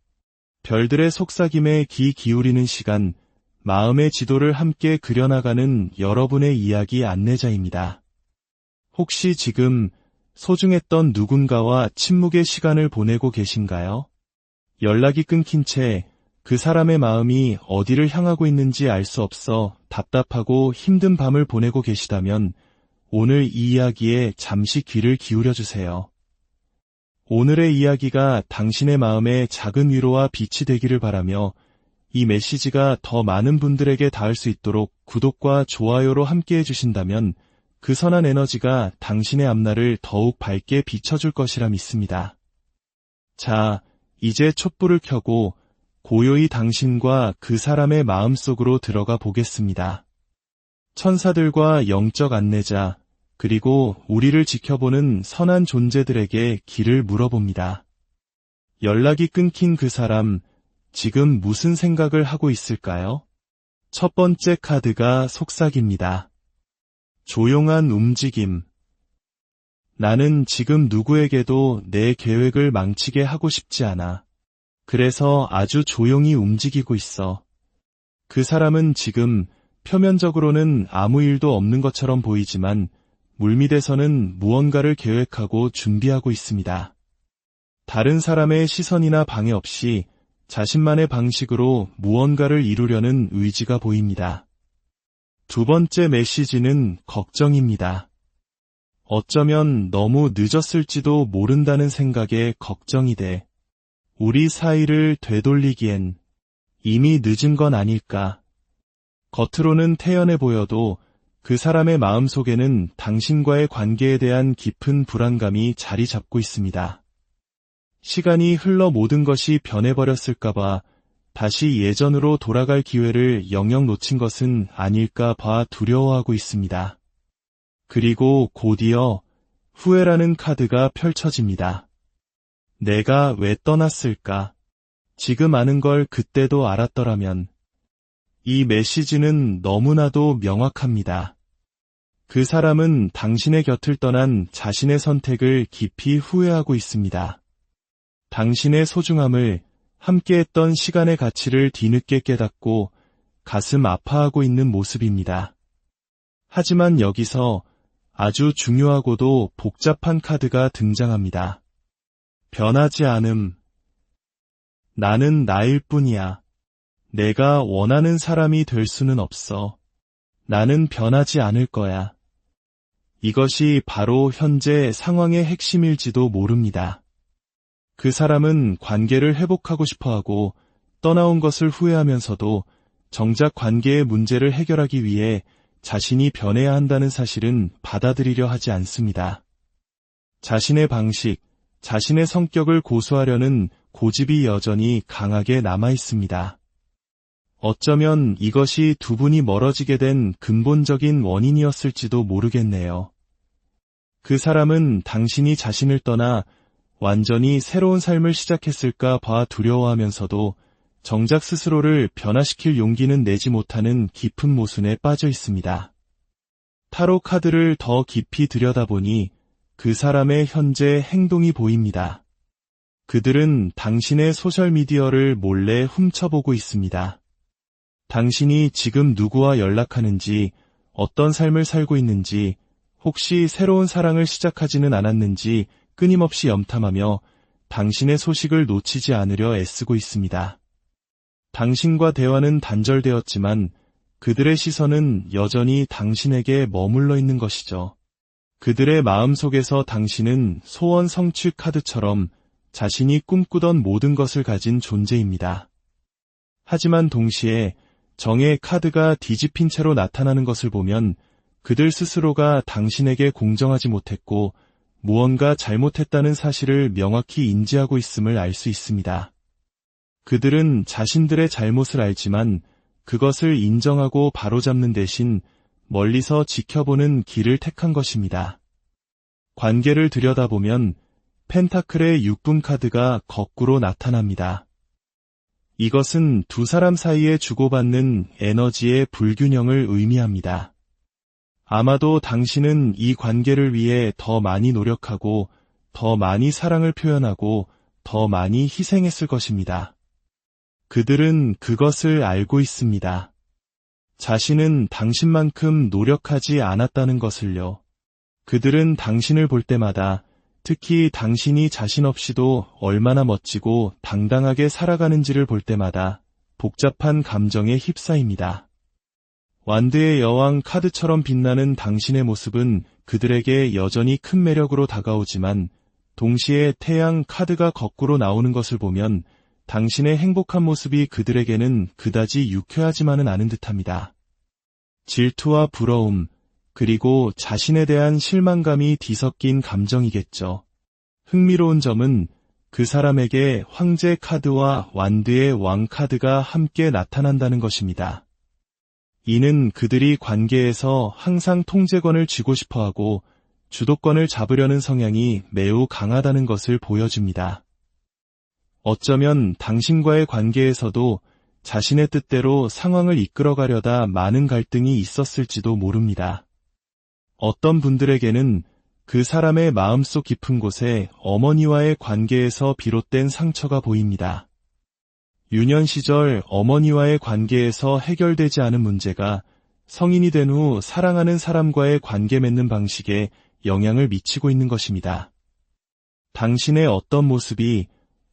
별들의 속삭임에 귀 기울이는 시간, 마음의 지도를 함께 그려나가는 여러분의 이야기 안내자입니다. 혹시 지금 소중했던 누군가와 침묵의 시간을 보내고 계신가요? 연락이 끊긴 채 그 사람의 마음이 어디를 향하고 있는지 알 수 없어 답답하고 힘든 밤을 보내고 계시다면 오늘 이 이야기에 잠시 귀를 기울여 주세요. 오늘의 이야기가 당신의 마음에 작은 위로와 빛이 되기를 바라며 이 메시지가 더 많은 분들에게 닿을 수 있도록 구독과 좋아요로 함께 해주신다면 그 선한 에너지가 당신의 앞날을 더욱 밝게 비춰줄 것이라 믿습니다. 자, 이제 촛불을 켜고 고요히 당신과 그 사람의 마음속으로 들어가 보겠습니다. 천사들과 영적 안내자, 그리고 우리를 지켜보는 선한 존재들에게 길을 물어봅니다. 연락이 끊긴 그 사람, 지금 무슨 생각을 하고 있을까요? 첫 번째 카드가 속삭입니다. 조용한 움직임. 나는 지금 누구에게도 내 계획을 망치게 하고 싶지 않아. 그래서 아주 조용히 움직이고 있어. 그 사람은 지금 표면적으로는 아무 일도 없는 것처럼 보이지만 물밑에서는 무언가를 계획하고 준비하고 있습니다. 다른 사람의 시선이나 방해 없이 자신만의 방식으로 무언가를 이루려는 의지가 보입니다. 두 번째 메시지는 걱정입니다. 어쩌면 너무 늦었을지도 모른다는 생각에 걱정이 돼. 우리 사이를 되돌리기엔 이미 늦은 건 아닐까. 겉으로는 태연해 보여도 그 사람의 마음속에는 당신과의 관계에 대한 깊은 불안감이 자리 잡고 있습니다. 시간이 흘러 모든 것이 변해버렸을까봐 다시 예전으로 돌아갈 기회를 영영 놓친 것은 아닐까 봐 두려워하고 있습니다. 그리고 곧이어 후회라는 카드가 펼쳐집니다. 내가 왜 떠났을까? 지금 아는 걸 그때도 알았더라면. 이 메시지는 너무나도 명확합니다. 그 사람은 당신의 곁을 떠난 자신의 선택을 깊이 후회하고 있습니다. 당신의 소중함을, 함께했던 시간의 가치를 뒤늦게 깨닫고 가슴 아파하고 있는 모습입니다. 하지만 여기서 아주 중요하고도 복잡한 카드가 등장합니다. 변하지 않음. 나는 나일 뿐이야. 내가 원하는 사람이 될 수는 없어. 나는 변하지 않을 거야. 이것이 바로 현재 상황의 핵심일지도 모릅니다. 그 사람은 관계를 회복하고 싶어하고 떠나온 것을 후회하면서도 정작 관계의 문제를 해결하기 위해 자신이 변해야 한다는 사실은 받아들이려 하지 않습니다. 자신의 방식, 자신의 성격을 고수하려는 고집이 여전히 강하게 남아 있습니다. 어쩌면 이것이 두 분이 멀어지게 된 근본적인 원인이었을지도 모르겠네요. 그 사람은 당신이 자신을 떠나 완전히 새로운 삶을 시작했을까 봐 두려워하면서도 정작 스스로를 변화시킬 용기는 내지 못하는 깊은 모순에 빠져 있습니다. 타로 카드를 더 깊이 들여다보니 그 사람의 현재 행동이 보입니다. 그들은 당신의 소셜미디어를 몰래 훔쳐보고 있습니다. 당신이 지금 누구와 연락하는지, 어떤 삶을 살고 있는지, 혹시 새로운 사랑을 시작하지는 않았는지 끊임없이 염탐하며 당신의 소식을 놓치지 않으려 애쓰고 있습니다. 당신과 대화는 단절되었지만 그들의 시선은 여전히 당신에게 머물러 있는 것이죠. 그들의 마음속에서 당신은 소원 성취 카드처럼 자신이 꿈꾸던 모든 것을 가진 존재입니다. 하지만 동시에 정의 카드가 뒤집힌 채로 나타나는 것을 보면 그들 스스로가 당신에게 공정하지 못했고 무언가 잘못했다는 사실을 명확히 인지하고 있음을 알 수 있습니다. 그들은 자신들의 잘못을 알지만 그것을 인정하고 바로잡는 대신 멀리서 지켜보는 길을 택한 것입니다. 관계를 들여다보면 펜타클의 6분 카드가 거꾸로 나타납니다. 이것은 두 사람 사이에 주고받는 에너지의 불균형을 의미합니다. 아마도 당신은 이 관계를 위해 더 많이 노력하고 더 많이 사랑을 표현하고 더 많이 희생했을 것입니다. 그들은 그것을 알고 있습니다. 자신은 당신만큼 노력하지 않았다는 것을요. 그들은 당신을 볼 때마다 특히 당신이 자신 없이도 얼마나 멋지고 당당하게 살아가는지를 볼 때마다 복잡한 감정에 휩싸입니다. 완드의 여왕 카드처럼 빛나는 당신의 모습은 그들에게 여전히 큰 매력으로 다가오지만 동시에 태양 카드가 거꾸로 나오는 것을 보면 당신의 행복한 모습이 그들에게는 그다지 유쾌하지만은 않은 듯합니다. 질투와 부러움, 그리고 자신에 대한 실망감이 뒤섞인 감정이겠죠. 흥미로운 점은 그 사람에게 황제 카드와 완드의 왕 카드가 함께 나타난다는 것입니다. 이는 그들이 관계에서 항상 통제권을 쥐고 싶어하고 주도권을 잡으려는 성향이 매우 강하다는 것을 보여줍니다. 어쩌면 당신과의 관계에서도 자신의 뜻대로 상황을 이끌어가려다 많은 갈등이 있었을지도 모릅니다. 어떤 분들에게는 그 사람의 마음속 깊은 곳에 어머니와의 관계에서 비롯된 상처가 보입니다. 유년 시절 어머니와의 관계에서 해결되지 않은 문제가 성인이 된 후 사랑하는 사람과의 관계 맺는 방식에 영향을 미치고 있는 것입니다. 당신의 어떤 모습이,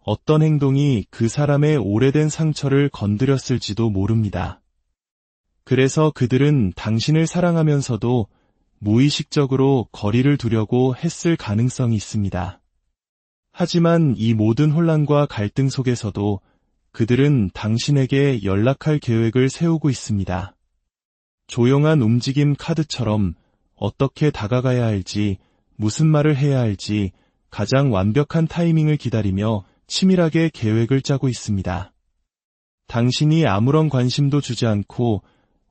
어떤 행동이 그 사람의 오래된 상처를 건드렸을지도 모릅니다. 그래서 그들은 당신을 사랑하면서도 무의식적으로 거리를 두려고 했을 가능성이 있습니다. 하지만 이 모든 혼란과 갈등 속에서도 그들은 당신에게 연락할 계획을 세우고 있습니다. 조용한 움직임 카드처럼 어떻게 다가가야 할지, 무슨 말을 해야 할지 가장 완벽한 타이밍을 기다리며 치밀하게 계획을 짜고 있습니다. 당신이 아무런 관심도 주지 않고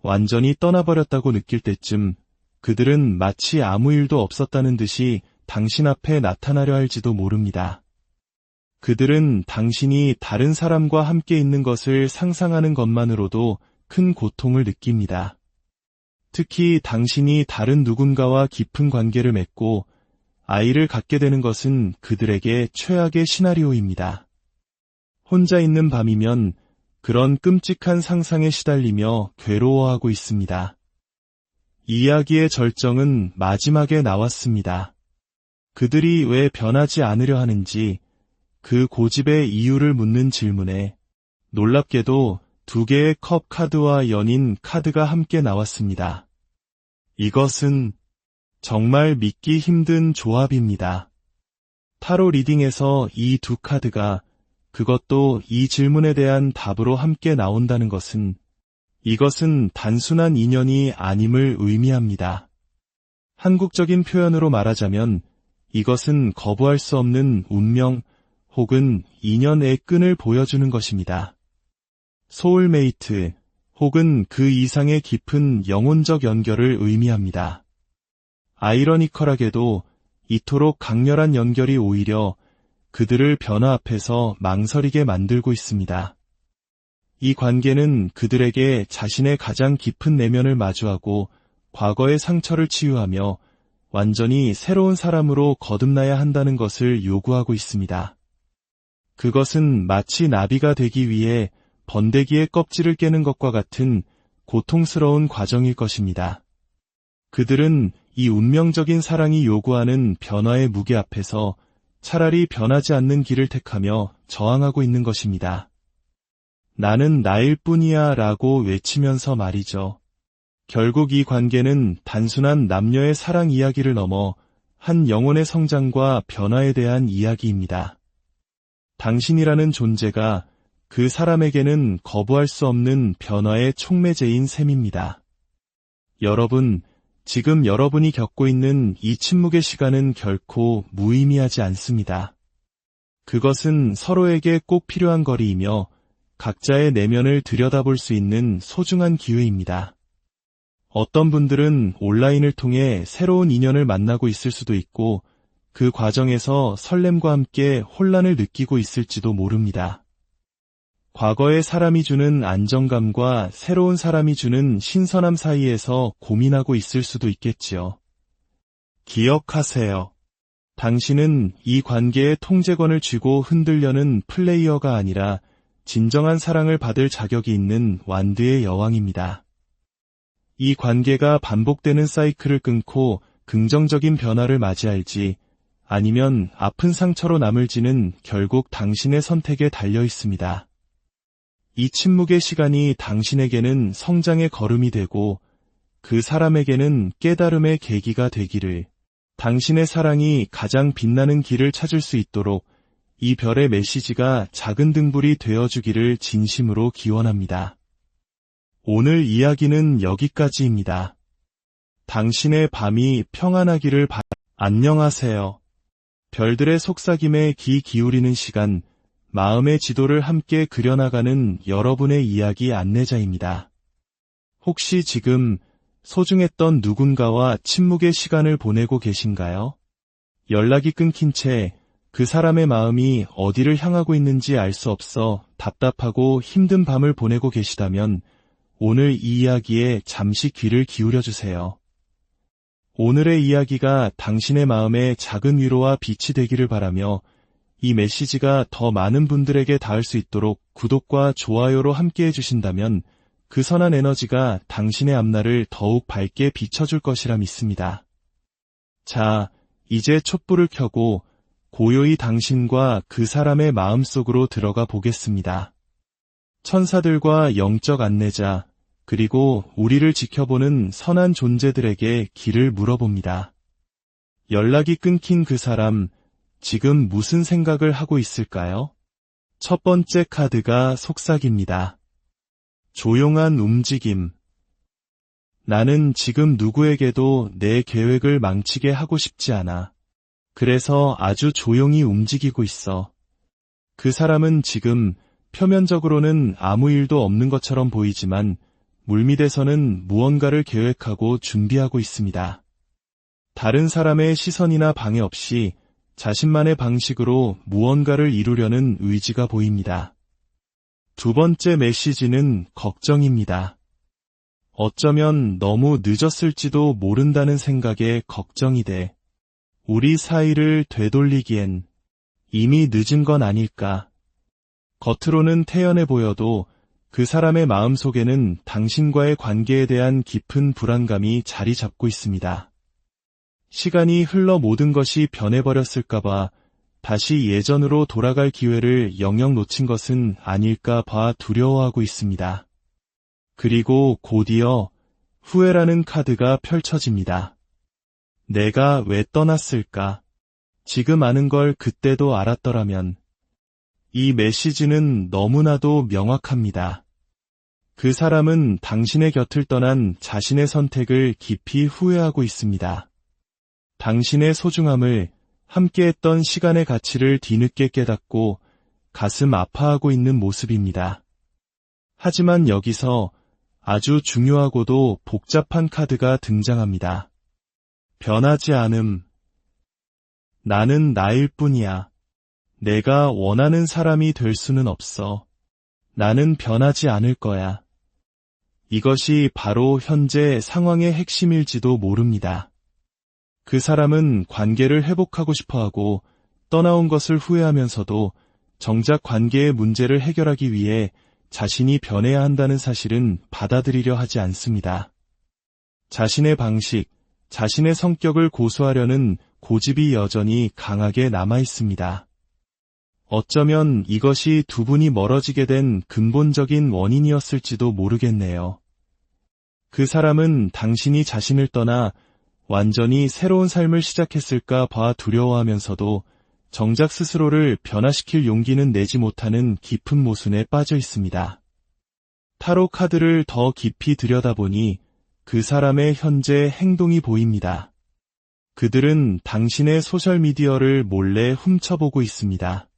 완전히 떠나버렸다고 느낄 때쯤 그들은 마치 아무 일도 없었다는 듯이 당신 앞에 나타나려 할지도 모릅니다. 그들은 당신이 다른 사람과 함께 있는 것을 상상하는 것만으로도 큰 고통을 느낍니다. 특히 당신이 다른 누군가와 깊은 관계를 맺고 아이를 갖게 되는 것은 그들에게 최악의 시나리오입니다. 혼자 있는 밤이면 그런 끔찍한 상상에 시달리며 괴로워하고 있습니다. 이야기의 절정은 마지막에 나왔습니다. 그들이 왜 변하지 않으려 하는지 그 고집의 이유를 묻는 질문에 놀랍게도 두 개의 컵 카드와 연인 카드가 함께 나왔습니다. 이것은 정말 믿기 힘든 조합입니다. 타로 리딩에서 이 두 카드가 그것도 이 질문에 대한 답으로 함께 나온다는 것은 이것은 단순한 인연이 아님을 의미합니다. 한국적인 표현으로 말하자면 이것은 거부할 수 없는 운명 혹은 인연의 끈을 보여주는 것입니다. 소울메이트 혹은 그 이상의 깊은 영혼적 연결을 의미합니다. 아이러니컬하게도 이토록 강렬한 연결이 오히려 그들을 변화 앞에서 망설이게 만들고 있습니다. 이 관계는 그들에게 자신의 가장 깊은 내면을 마주하고 과거의 상처를 치유하며 완전히 새로운 사람으로 거듭나야 한다는 것을 요구하고 있습니다. 그것은 마치 나비가 되기 위해 번데기의 껍질을 깨는 것과 같은 고통스러운 과정일 것입니다. 그들은 이 운명적인 사랑이 요구하는 변화의 무게 앞에서 차라리 변하지 않는 길을 택하며 저항하고 있는 것입니다. 나는 나일 뿐이야 라고 외치면서 말이죠. 결국 이 관계는 단순한 남녀의 사랑 이야기를 넘어 한 영혼의 성장과 변화에 대한 이야기입니다. 당신이라는 존재가 그 사람에게는 거부할 수 없는 변화의 촉매제인 셈입니다. 여러분, 지금 여러분이 겪고 있는 이 침묵의 시간은 결코 무의미하지 않습니다. 그것은 서로에게 꼭 필요한 거리이며 각자의 내면을 들여다볼 수 있는 소중한 기회입니다. 어떤 분들은 온라인을 통해 새로운 인연을 만나고 있을 수도 있고 그 과정에서 설렘과 함께 혼란을 느끼고 있을지도 모릅니다. 과거의 사람이 주는 안정감과 새로운 사람이 주는 신선함 사이에서 고민하고 있을 수도 있겠지요. 기억하세요. 당신은 이 관계의 통제권을 쥐고 흔들려는 플레이어가 아니라 진정한 사랑을 받을 자격이 있는 완드의 여왕입니다. 이 관계가 반복되는 사이클을 끊고 긍정적인 변화를 맞이할지 아니면 아픈 상처로 남을지는 결국 당신의 선택에 달려 있습니다. 이 침묵의 시간이 당신에게는 성장의 걸음이 되고 그 사람에게는 깨달음의 계기가 되기를, 당신의 사랑이 가장 빛나는 길을 찾을 수 있도록 이 별의 메시지가 작은 등불이 되어주기를 진심으로 기원합니다. 오늘 이야기는 여기까지입니다. 당신의 밤이 평안하기를 안녕하세요. 별들의 속삭임에 귀 기울이는 시간, 마음의 지도를 함께 그려나가는 여러분의 이야기 안내자입니다. 혹시 지금 소중했던 누군가와 침묵의 시간을 보내고 계신가요? 연락이 끊긴 채 그 사람의 마음이 어디를 향하고 있는지 알 수 없어 답답하고 힘든 밤을 보내고 계시다면 오늘 이 이야기에 잠시 귀를 기울여 주세요. 오늘의 이야기가 당신의 마음에 작은 위로와 빛이 되기를 바라며 이 메시지가 더 많은 분들에게 닿을 수 있도록 구독과 좋아요로 함께 해주신다면 그 선한 에너지가 당신의 앞날을 더욱 밝게 비춰줄 것이라 믿습니다. 자, 이제 촛불을 켜고 고요히 당신과 그 사람의 마음속으로 들어가 보겠습니다. 천사들과 영적 안내자, 그리고 우리를 지켜보는 선한 존재들에게 길을 물어봅니다. 연락이 끊긴 그 사람, 지금 무슨 생각을 하고 있을까요? 첫 번째 카드가 속삭입니다. 조용한 움직임. 나는 지금 누구에게도 내 계획을 망치게 하고 싶지 않아. 그래서 아주 조용히 움직이고 있어. 그 사람은 지금 표면적으로는 아무 일도 없는 것처럼 보이지만 물밑에서는 무언가를 계획하고 준비하고 있습니다. 다른 사람의 시선이나 방해 없이 자신만의 방식으로 무언가를 이루려는 의지가 보입니다. 두 번째 메시지는 걱정입니다. 어쩌면 너무 늦었을지도 모른다는 생각에 걱정이 돼. 우리 사이를 되돌리기엔 이미 늦은 건 아닐까. 겉으로는 태연해 보여도 그 사람의 마음속에는 당신과의 관계에 대한 깊은 불안감이 자리 잡고 있습니다. 시간이 흘러 모든 것이 변해버렸을까봐 다시 예전으로 돌아갈 기회를 영영 놓친 것은 아닐까 봐 두려워하고 있습니다. 그리고 곧이어 후회라는 카드가 펼쳐집니다. 내가 왜 떠났을까? 지금 아는 걸 그때도 알았더라면. 이 메시지는 너무나도 명확합니다. 그 사람은 당신의 곁을 떠난 자신의 선택을 깊이 후회하고 있습니다. 당신의 소중함을, 함께했던 시간의 가치를 뒤늦게 깨닫고 가슴 아파하고 있는 모습입니다. 하지만 여기서 아주 중요하고도 복잡한 카드가 등장합니다. 변하지 않음. 나는 나일 뿐이야. 내가 원하는 사람이 될 수는 없어. 나는 변하지 않을 거야. 이것이 바로 현재 상황의 핵심일지도 모릅니다. 그 사람은 관계를 회복하고 싶어하고 떠나온 것을 후회하면서도 정작 관계의 문제를 해결하기 위해 자신이 변해야 한다는 사실은 받아들이려 하지 않습니다. 자신의 방식, 자신의 성격을 고수하려는 고집이 여전히 강하게 남아 있습니다. 어쩌면 이것이 두 분이 멀어지게 된 근본적인 원인이었을지도 모르겠네요. 그 사람은 당신이 자신을 떠나 완전히 새로운 삶을 시작했을까 봐 두려워하면서도 정작 스스로를 변화시킬 용기는 내지 못하는 깊은 모순에 빠져 있습니다. 타로 카드를 더 깊이 들여다보니 그 사람의 현재 행동이 보입니다. 그들은 당신의 소셜미디어를 몰래 훔쳐보고 있습니다.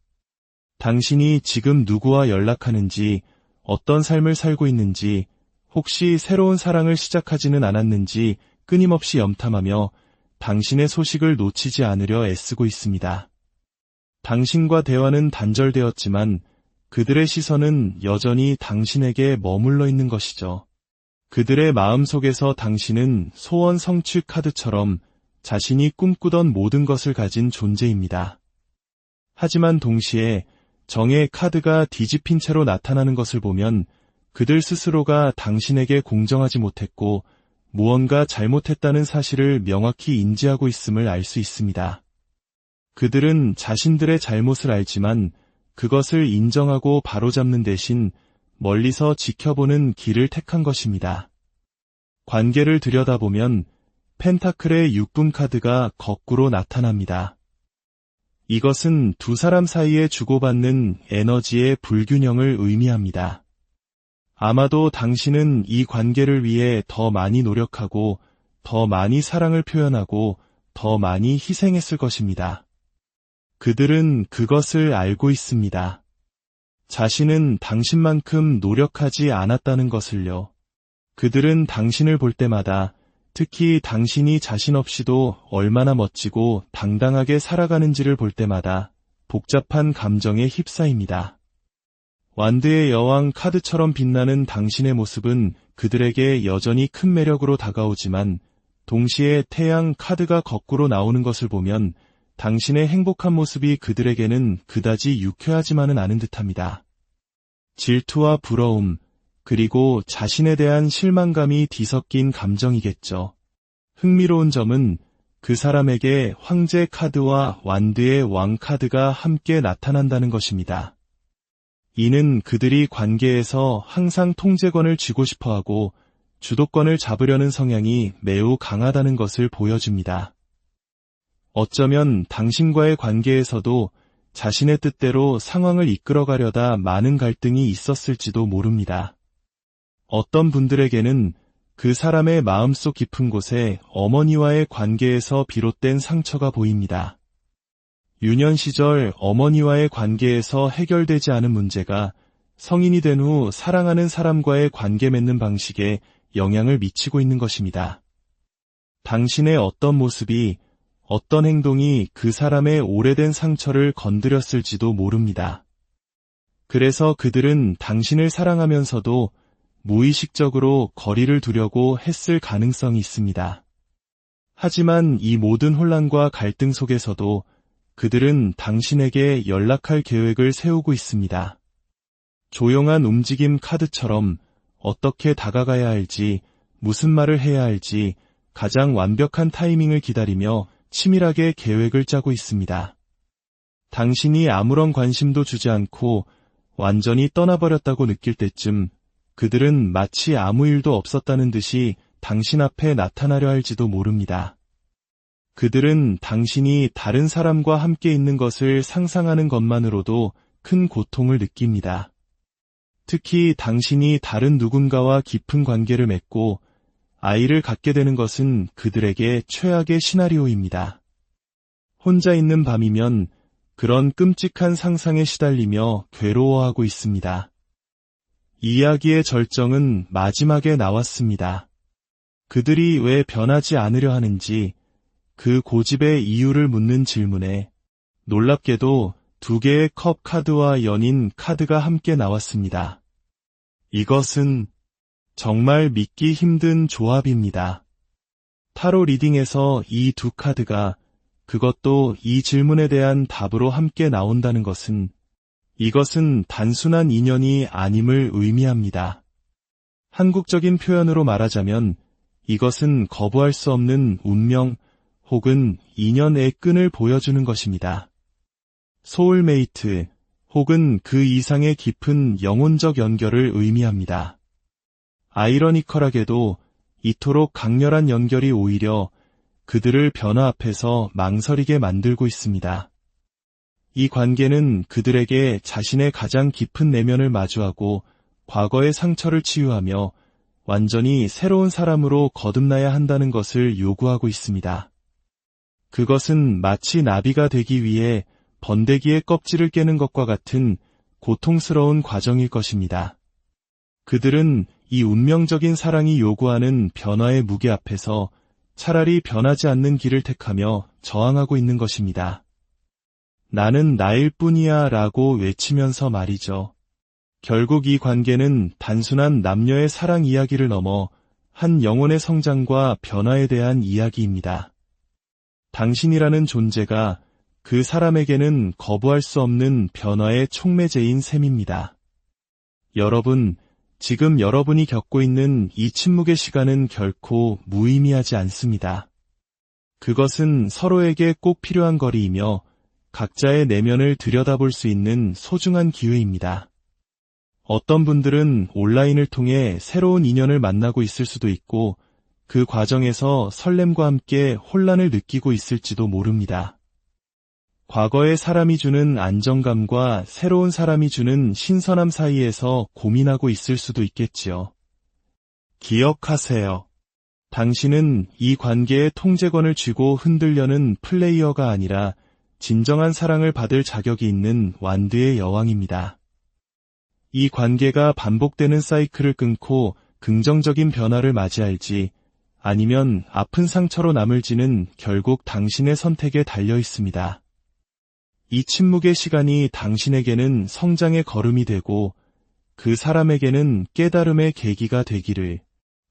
당신이 지금 누구와 연락하는지, 어떤 삶을 살고 있는지, 혹시 새로운 사랑을 시작하지는 않았는지 끊임없이 염탐하며 당신의 소식을 놓치지 않으려 애쓰고 있습니다. 당신과 대화는 단절되었지만 그들의 시선은 여전히 당신에게 머물러 있는 것이죠. 그들의 마음속에서 당신은 소원 성취 카드처럼 자신이 꿈꾸던 모든 것을 가진 존재입니다. 하지만 동시에 정의 카드가 뒤집힌 채로 나타나는 것을 보면 그들 스스로가 당신에게 공정하지 못했고 무언가 잘못했다는 사실을 명확히 인지하고 있음을 알 수 있습니다. 그들은 자신들의 잘못을 알지만 그것을 인정하고 바로잡는 대신 멀리서 지켜보는 길을 택한 것입니다. 관계를 들여다보면 펜타클의 6분 카드가 거꾸로 나타납니다. 이것은 두 사람 사이에 주고받는 에너지의 불균형을 의미합니다. 아마도 당신은 이 관계를 위해 더 많이 노력하고 더 많이 사랑을 표현하고 더 많이 희생했을 것입니다. 그들은 그것을 알고 있습니다. 자신은 당신만큼 노력하지 않았다는 것을요. 그들은 당신을 볼 때마다 특히 당신이 자신 없이도 얼마나 멋지고 당당하게 살아가는지를 볼 때마다 복잡한 감정에 휩싸입니다. 완드의 여왕 카드처럼 빛나는 당신의 모습은 그들에게 여전히 큰 매력으로 다가오지만 동시에 태양 카드가 거꾸로 나오는 것을 보면 당신의 행복한 모습이 그들에게는 그다지 유쾌하지만은 않은 듯합니다. 질투와 부러움, 그리고 자신에 대한 실망감이 뒤섞인 감정이겠죠. 흥미로운 점은 그 사람에게 황제 카드와 완드의 왕 카드가 함께 나타난다는 것입니다. 이는 그들이 관계에서 항상 통제권을 쥐고 싶어하고 주도권을 잡으려는 성향이 매우 강하다는 것을 보여줍니다. 어쩌면 당신과의 관계에서도 자신의 뜻대로 상황을 이끌어가려다 많은 갈등이 있었을지도 모릅니다. 어떤 분들에게는 그 사람의 마음속 깊은 곳에 어머니와의 관계에서 비롯된 상처가 보입니다. 유년 시절 어머니와의 관계에서 해결되지 않은 문제가 성인이 된 후 사랑하는 사람과의 관계 맺는 방식에 영향을 미치고 있는 것입니다. 당신의 어떤 모습이, 어떤 행동이 그 사람의 오래된 상처를 건드렸을지도 모릅니다. 그래서 그들은 당신을 사랑하면서도 무의식적으로 거리를 두려고 했을 가능성이 있습니다. 하지만 이 모든 혼란과 갈등 속에서도 그들은 당신에게 연락할 계획을 세우고 있습니다. 조용한 움직임 카드처럼 어떻게 다가가야 할지, 무슨 말을 해야 할지 가장 완벽한 타이밍을 기다리며 치밀하게 계획을 짜고 있습니다. 당신이 아무런 관심도 주지 않고 완전히 떠나버렸다고 느낄 때쯤 그들은 마치 아무 일도 없었다는 듯이 당신 앞에 나타나려 할지도 모릅니다. 그들은 당신이 다른 사람과 함께 있는 것을 상상하는 것만으로도 큰 고통을 느낍니다. 특히 당신이 다른 누군가와 깊은 관계를 맺고 아이를 갖게 되는 것은 그들에게 최악의 시나리오입니다. 혼자 있는 밤이면 그런 끔찍한 상상에 시달리며 괴로워하고 있습니다. 이야기의 절정은 마지막에 나왔습니다. 그들이 왜 변하지 않으려 하는지 그 고집의 이유를 묻는 질문에 놀랍게도 2개의 컵 카드와 연인 카드가 함께 나왔습니다. 이것은 정말 믿기 힘든 조합입니다. 타로 리딩에서 이 2 카드가 그것도 이 질문에 대한 답으로 함께 나온다는 것은 이것은 단순한 인연이 아님을 의미합니다. 한국적인 표현으로 말하자면 이것은 거부할 수 없는 운명 혹은 인연의 끈을 보여주는 것입니다. 소울메이트 혹은 그 이상의 깊은 영혼적 연결을 의미합니다. 아이러니컬하게도 이토록 강렬한 연결이 오히려 그들을 변화 앞에서 망설이게 만들고 있습니다. 이 관계는 그들에게 자신의 가장 깊은 내면을 마주하고 과거의 상처를 치유하며 완전히 새로운 사람으로 거듭나야 한다는 것을 요구하고 있습니다. 그것은 마치 나비가 되기 위해 번데기의 껍질을 깨는 것과 같은 고통스러운 과정일 것입니다. 그들은 이 운명적인 사랑이 요구하는 변화의 무게 앞에서 차라리 변하지 않는 길을 택하며 저항하고 있는 것입니다. 나는 나일 뿐이야 라고 외치면서 말이죠. 결국 이 관계는 단순한 남녀의 사랑 이야기를 넘어 한 영혼의 성장과 변화에 대한 이야기입니다. 당신이라는 존재가 그 사람에게는 거부할 수 없는 변화의 촉매제인 셈입니다. 여러분, 지금 여러분이 겪고 있는 이 침묵의 시간은 결코 무의미하지 않습니다. 그것은 서로에게 꼭 필요한 거리이며 각자의 내면을 들여다볼 수 있는 소중한 기회입니다. 어떤 분들은 온라인을 통해 새로운 인연을 만나고 있을 수도 있고 그 과정에서 설렘과 함께 혼란을 느끼고 있을지도 모릅니다. 과거의 사람이 주는 안정감과 새로운 사람이 주는 신선함 사이에서 고민하고 있을 수도 있겠지요. 기억하세요. 당신은 이 관계의 통제권을 쥐고 흔들려는 플레이어가 아니라 진정한 사랑을 받을 자격이 있는 완드의 여왕입니다. 이 관계가 반복되는 사이클을 끊고 긍정적인 변화를 맞이할지 아니면 아픈 상처로 남을지는 결국 당신의 선택에 달려 있습니다. 이 침묵의 시간이 당신에게는 성장의 걸음이 되고 그 사람에게는 깨달음의 계기가 되기를,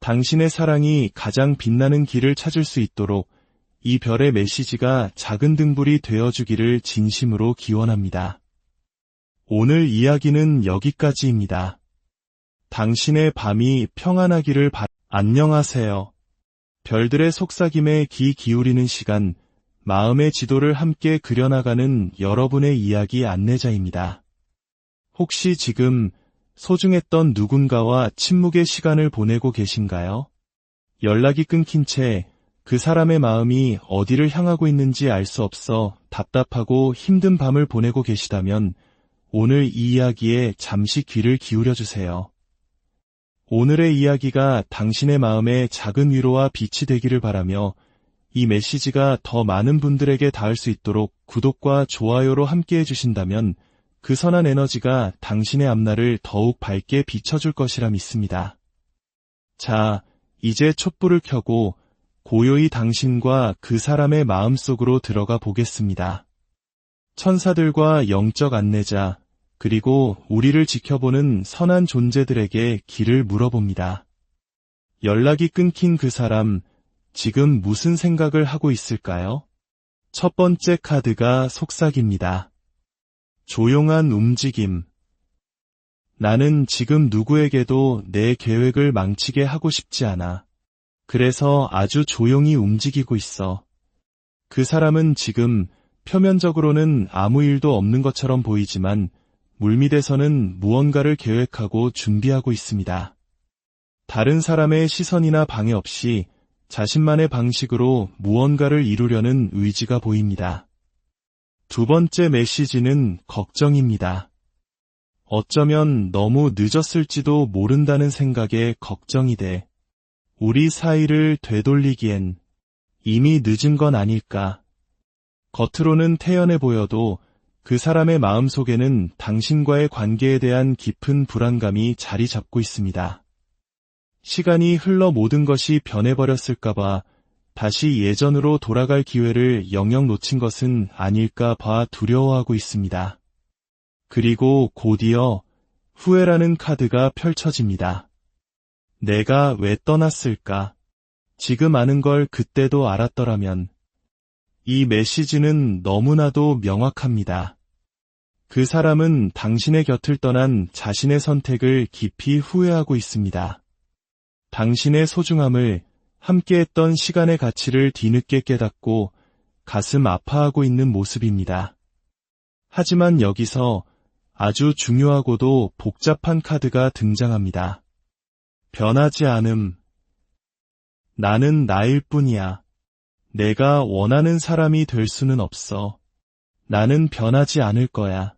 당신의 사랑이 가장 빛나는 길을 찾을 수 있도록 이 별의 메시지가 작은 등불이 되어주기를 진심으로 기원합니다. 오늘 이야기는 여기까지입니다. 당신의 밤이 평안하기를 안녕하세요. 별들의 속삭임에 귀 기울이는 시간, 마음의 지도를 함께 그려나가는 여러분의 이야기 안내자입니다. 혹시 지금 소중했던 누군가와 침묵의 시간을 보내고 계신가요? 연락이 끊긴 채 그 사람의 마음이 어디를 향하고 있는지 알 수 없어 답답하고 힘든 밤을 보내고 계시다면 오늘 이 이야기에 잠시 귀를 기울여 주세요. 오늘의 이야기가 당신의 마음에 작은 위로와 빛이 되기를 바라며 이 메시지가 더 많은 분들에게 닿을 수 있도록 구독과 좋아요로 함께 해주신다면 그 선한 에너지가 당신의 앞날을 더욱 밝게 비춰줄 것이라 믿습니다. 자, 이제 촛불을 켜고 고요히 당신과 그 사람의 마음속으로 들어가 보겠습니다. 천사들과 영적 안내자, 그리고 우리를 지켜보는 선한 존재들에게 길을 물어봅니다. 연락이 끊긴 그 사람, 지금 무슨 생각을 하고 있을까요? 첫 번째 카드가 속삭입니다. 조용한 움직임. 나는 지금 누구에게도 내 계획을 망치게 하고 싶지 않아. 그래서 아주 조용히 움직이고 있어. 그 사람은 지금 표면적으로는 아무 일도 없는 것처럼 보이지만 물밑에서는 무언가를 계획하고 준비하고 있습니다. 다른 사람의 시선이나 방해 없이 자신만의 방식으로 무언가를 이루려는 의지가 보입니다. 두 번째 메시지는 걱정입니다. 어쩌면 너무 늦었을지도 모른다는 생각에 걱정이 돼 우리 사이를 되돌리기엔 이미 늦은 건 아닐까. 겉으로는 태연해 보여도 그 사람의 마음속에는 당신과의 관계에 대한 깊은 불안감이 자리 잡고 있습니다. 시간이 흘러 모든 것이 변해버렸을까봐 다시 예전으로 돌아갈 기회를 영영 놓친 것은 아닐까 봐 두려워하고 있습니다. 그리고 곧이어 후회라는 카드가 펼쳐집니다. 내가 왜 떠났을까? 지금 아는 걸 그때도 알았더라면. 이 메시지는 너무나도 명확합니다. 그 사람은 당신의 곁을 떠난 자신의 선택을 깊이 후회하고 있습니다. 당신의 소중함을, 함께했던 시간의 가치를 뒤늦게 깨닫고 가슴 아파하고 있는 모습입니다. 하지만 여기서 아주 중요하고도 복잡한 카드가 등장합니다. 변하지 않음. 나는 나일 뿐이야. 내가 원하는 사람이 될 수는 없어. 나는 변하지 않을 거야.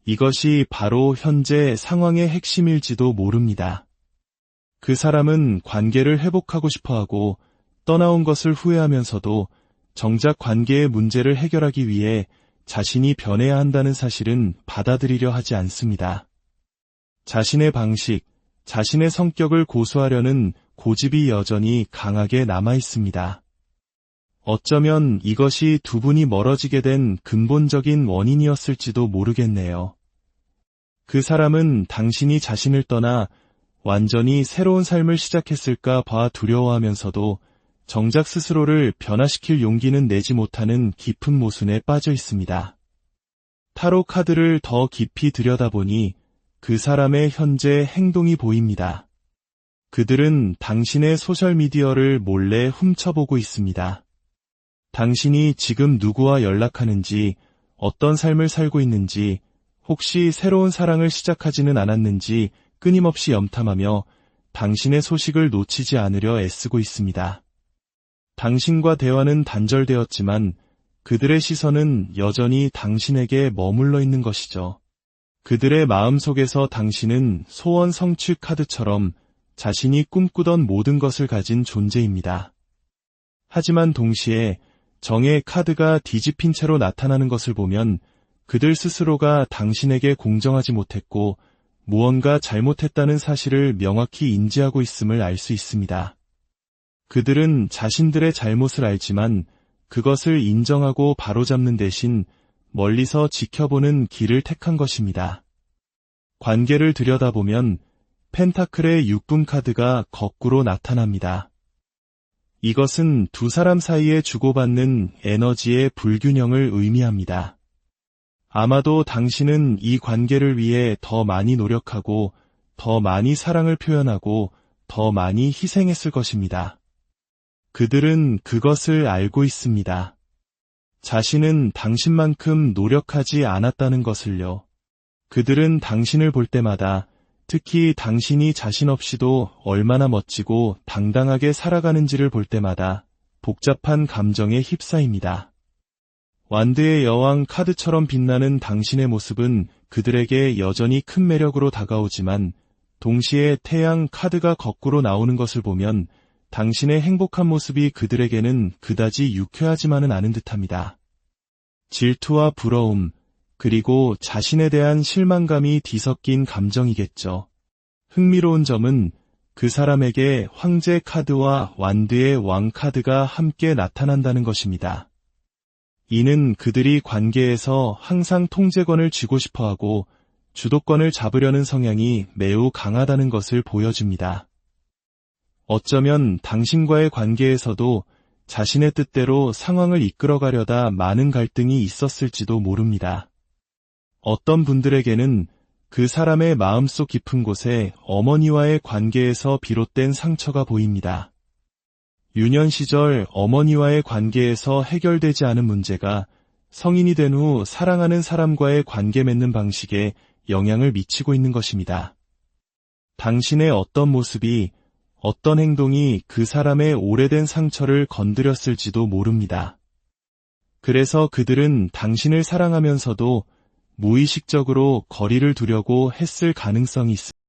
이것이 바로 현재 상황의 핵심일지도 모릅니다. 그 사람은 관계를 회복하고 싶어하고 떠나온 것을 후회하면서도 정작 관계의 문제를 해결하기 위해 자신이 변해야 한다는 사실은 받아들이려 하지 않습니다. 자신의 방식, 자신의 성격을 고수하려는 고집이 여전히 강하게 남아 있습니다. 어쩌면 이것이 두 분이 멀어지게 된 근본적인 원인이었을지도 모르겠네요. 그 사람은 당신이 자신을 떠나 완전히 새로운 삶을 시작했을까 봐 두려워하면서도 정작 스스로를 변화시킬 용기는 내지 못하는 깊은 모순에 빠져 있습니다. 타로 카드를 더 깊이 들여다보니 그 사람의 현재 행동이 보입니다. 그들은 당신의 소셜미디어를 몰래 훔쳐보고 있습니다. 당신이 지금 누구와 연락하는지, 어떤 삶을 살고 있는지, 혹시 새로운 사랑을 시작하지는 않았는지 끊임없이 염탐하며 당신의 소식을 놓치지 않으려 애쓰고 있습니다. 당신과 대화는 단절되었지만 그들의 시선은 여전히 당신에게 머물러 있는 것이죠. 그들의 마음속에서 당신은 소원 성취 카드처럼 자신이 꿈꾸던 모든 것을 가진 존재입니다. 하지만 동시에 정의 카드가 뒤집힌 채로 나타나는 것을 보면 그들 스스로가 당신에게 공정하지 못했고 무언가 잘못했다는 사실을 명확히 인지하고 있음을 알 수 있습니다. 그들은 자신들의 잘못을 알지만 그것을 인정하고 바로잡는 대신 멀리서 지켜보는 길을 택한 것입니다. 관계를 들여다보면 펜타클의 6분 카드가 거꾸로 나타납니다. 이것은 두 사람 사이에 주고받는 에너지의 불균형을 의미합니다. 아마도 당신은 이 관계를 위해 더 많이 노력하고 더 많이 사랑을 표현하고 더 많이 희생했을 것입니다. 그들은 그것을 알고 있습니다. 자신은 당신만큼 노력하지 않았다는 것을요. 그들은 당신을 볼 때마다 특히 당신이 자신 없이도 얼마나 멋지고 당당하게 살아가는지를 볼 때마다 복잡한 감정에 휩싸입니다. 완드의 여왕 카드처럼 빛나는 당신의 모습은 그들에게 여전히 큰 매력으로 다가오지만 동시에 태양 카드가 거꾸로 나오는 것을 보면 당신의 행복한 모습이 그들에게는 그다지 유쾌하지만은 않은 듯합니다. 질투와 부러움, 그리고 자신에 대한 실망감이 뒤섞인 감정이겠죠. 흥미로운 점은 그 사람에게 황제 카드와 완드의 왕 카드가 함께 나타난다는 것입니다. 이는 그들이 관계에서 항상 통제권을 쥐고 싶어하고 주도권을 잡으려는 성향이 매우 강하다는 것을 보여줍니다. 어쩌면 당신과의 관계에서도 자신의 뜻대로 상황을 이끌어가려다 많은 갈등이 있었을지도 모릅니다. 어떤 분들에게는 그 사람의 마음속 깊은 곳에 어머니와의 관계에서 비롯된 상처가 보입니다. 유년 시절 어머니와의 관계에서 해결되지 않은 문제가 성인이 된 후 사랑하는 사람과의 관계 맺는 방식에 영향을 미치고 있는 것입니다. 당신의 어떤 모습이, 어떤 행동이 그 사람의 오래된 상처를 건드렸을지도 모릅니다. 그래서 그들은 당신을 사랑하면서도 무의식적으로 거리를 두려고 했을 가능성이 있습니다.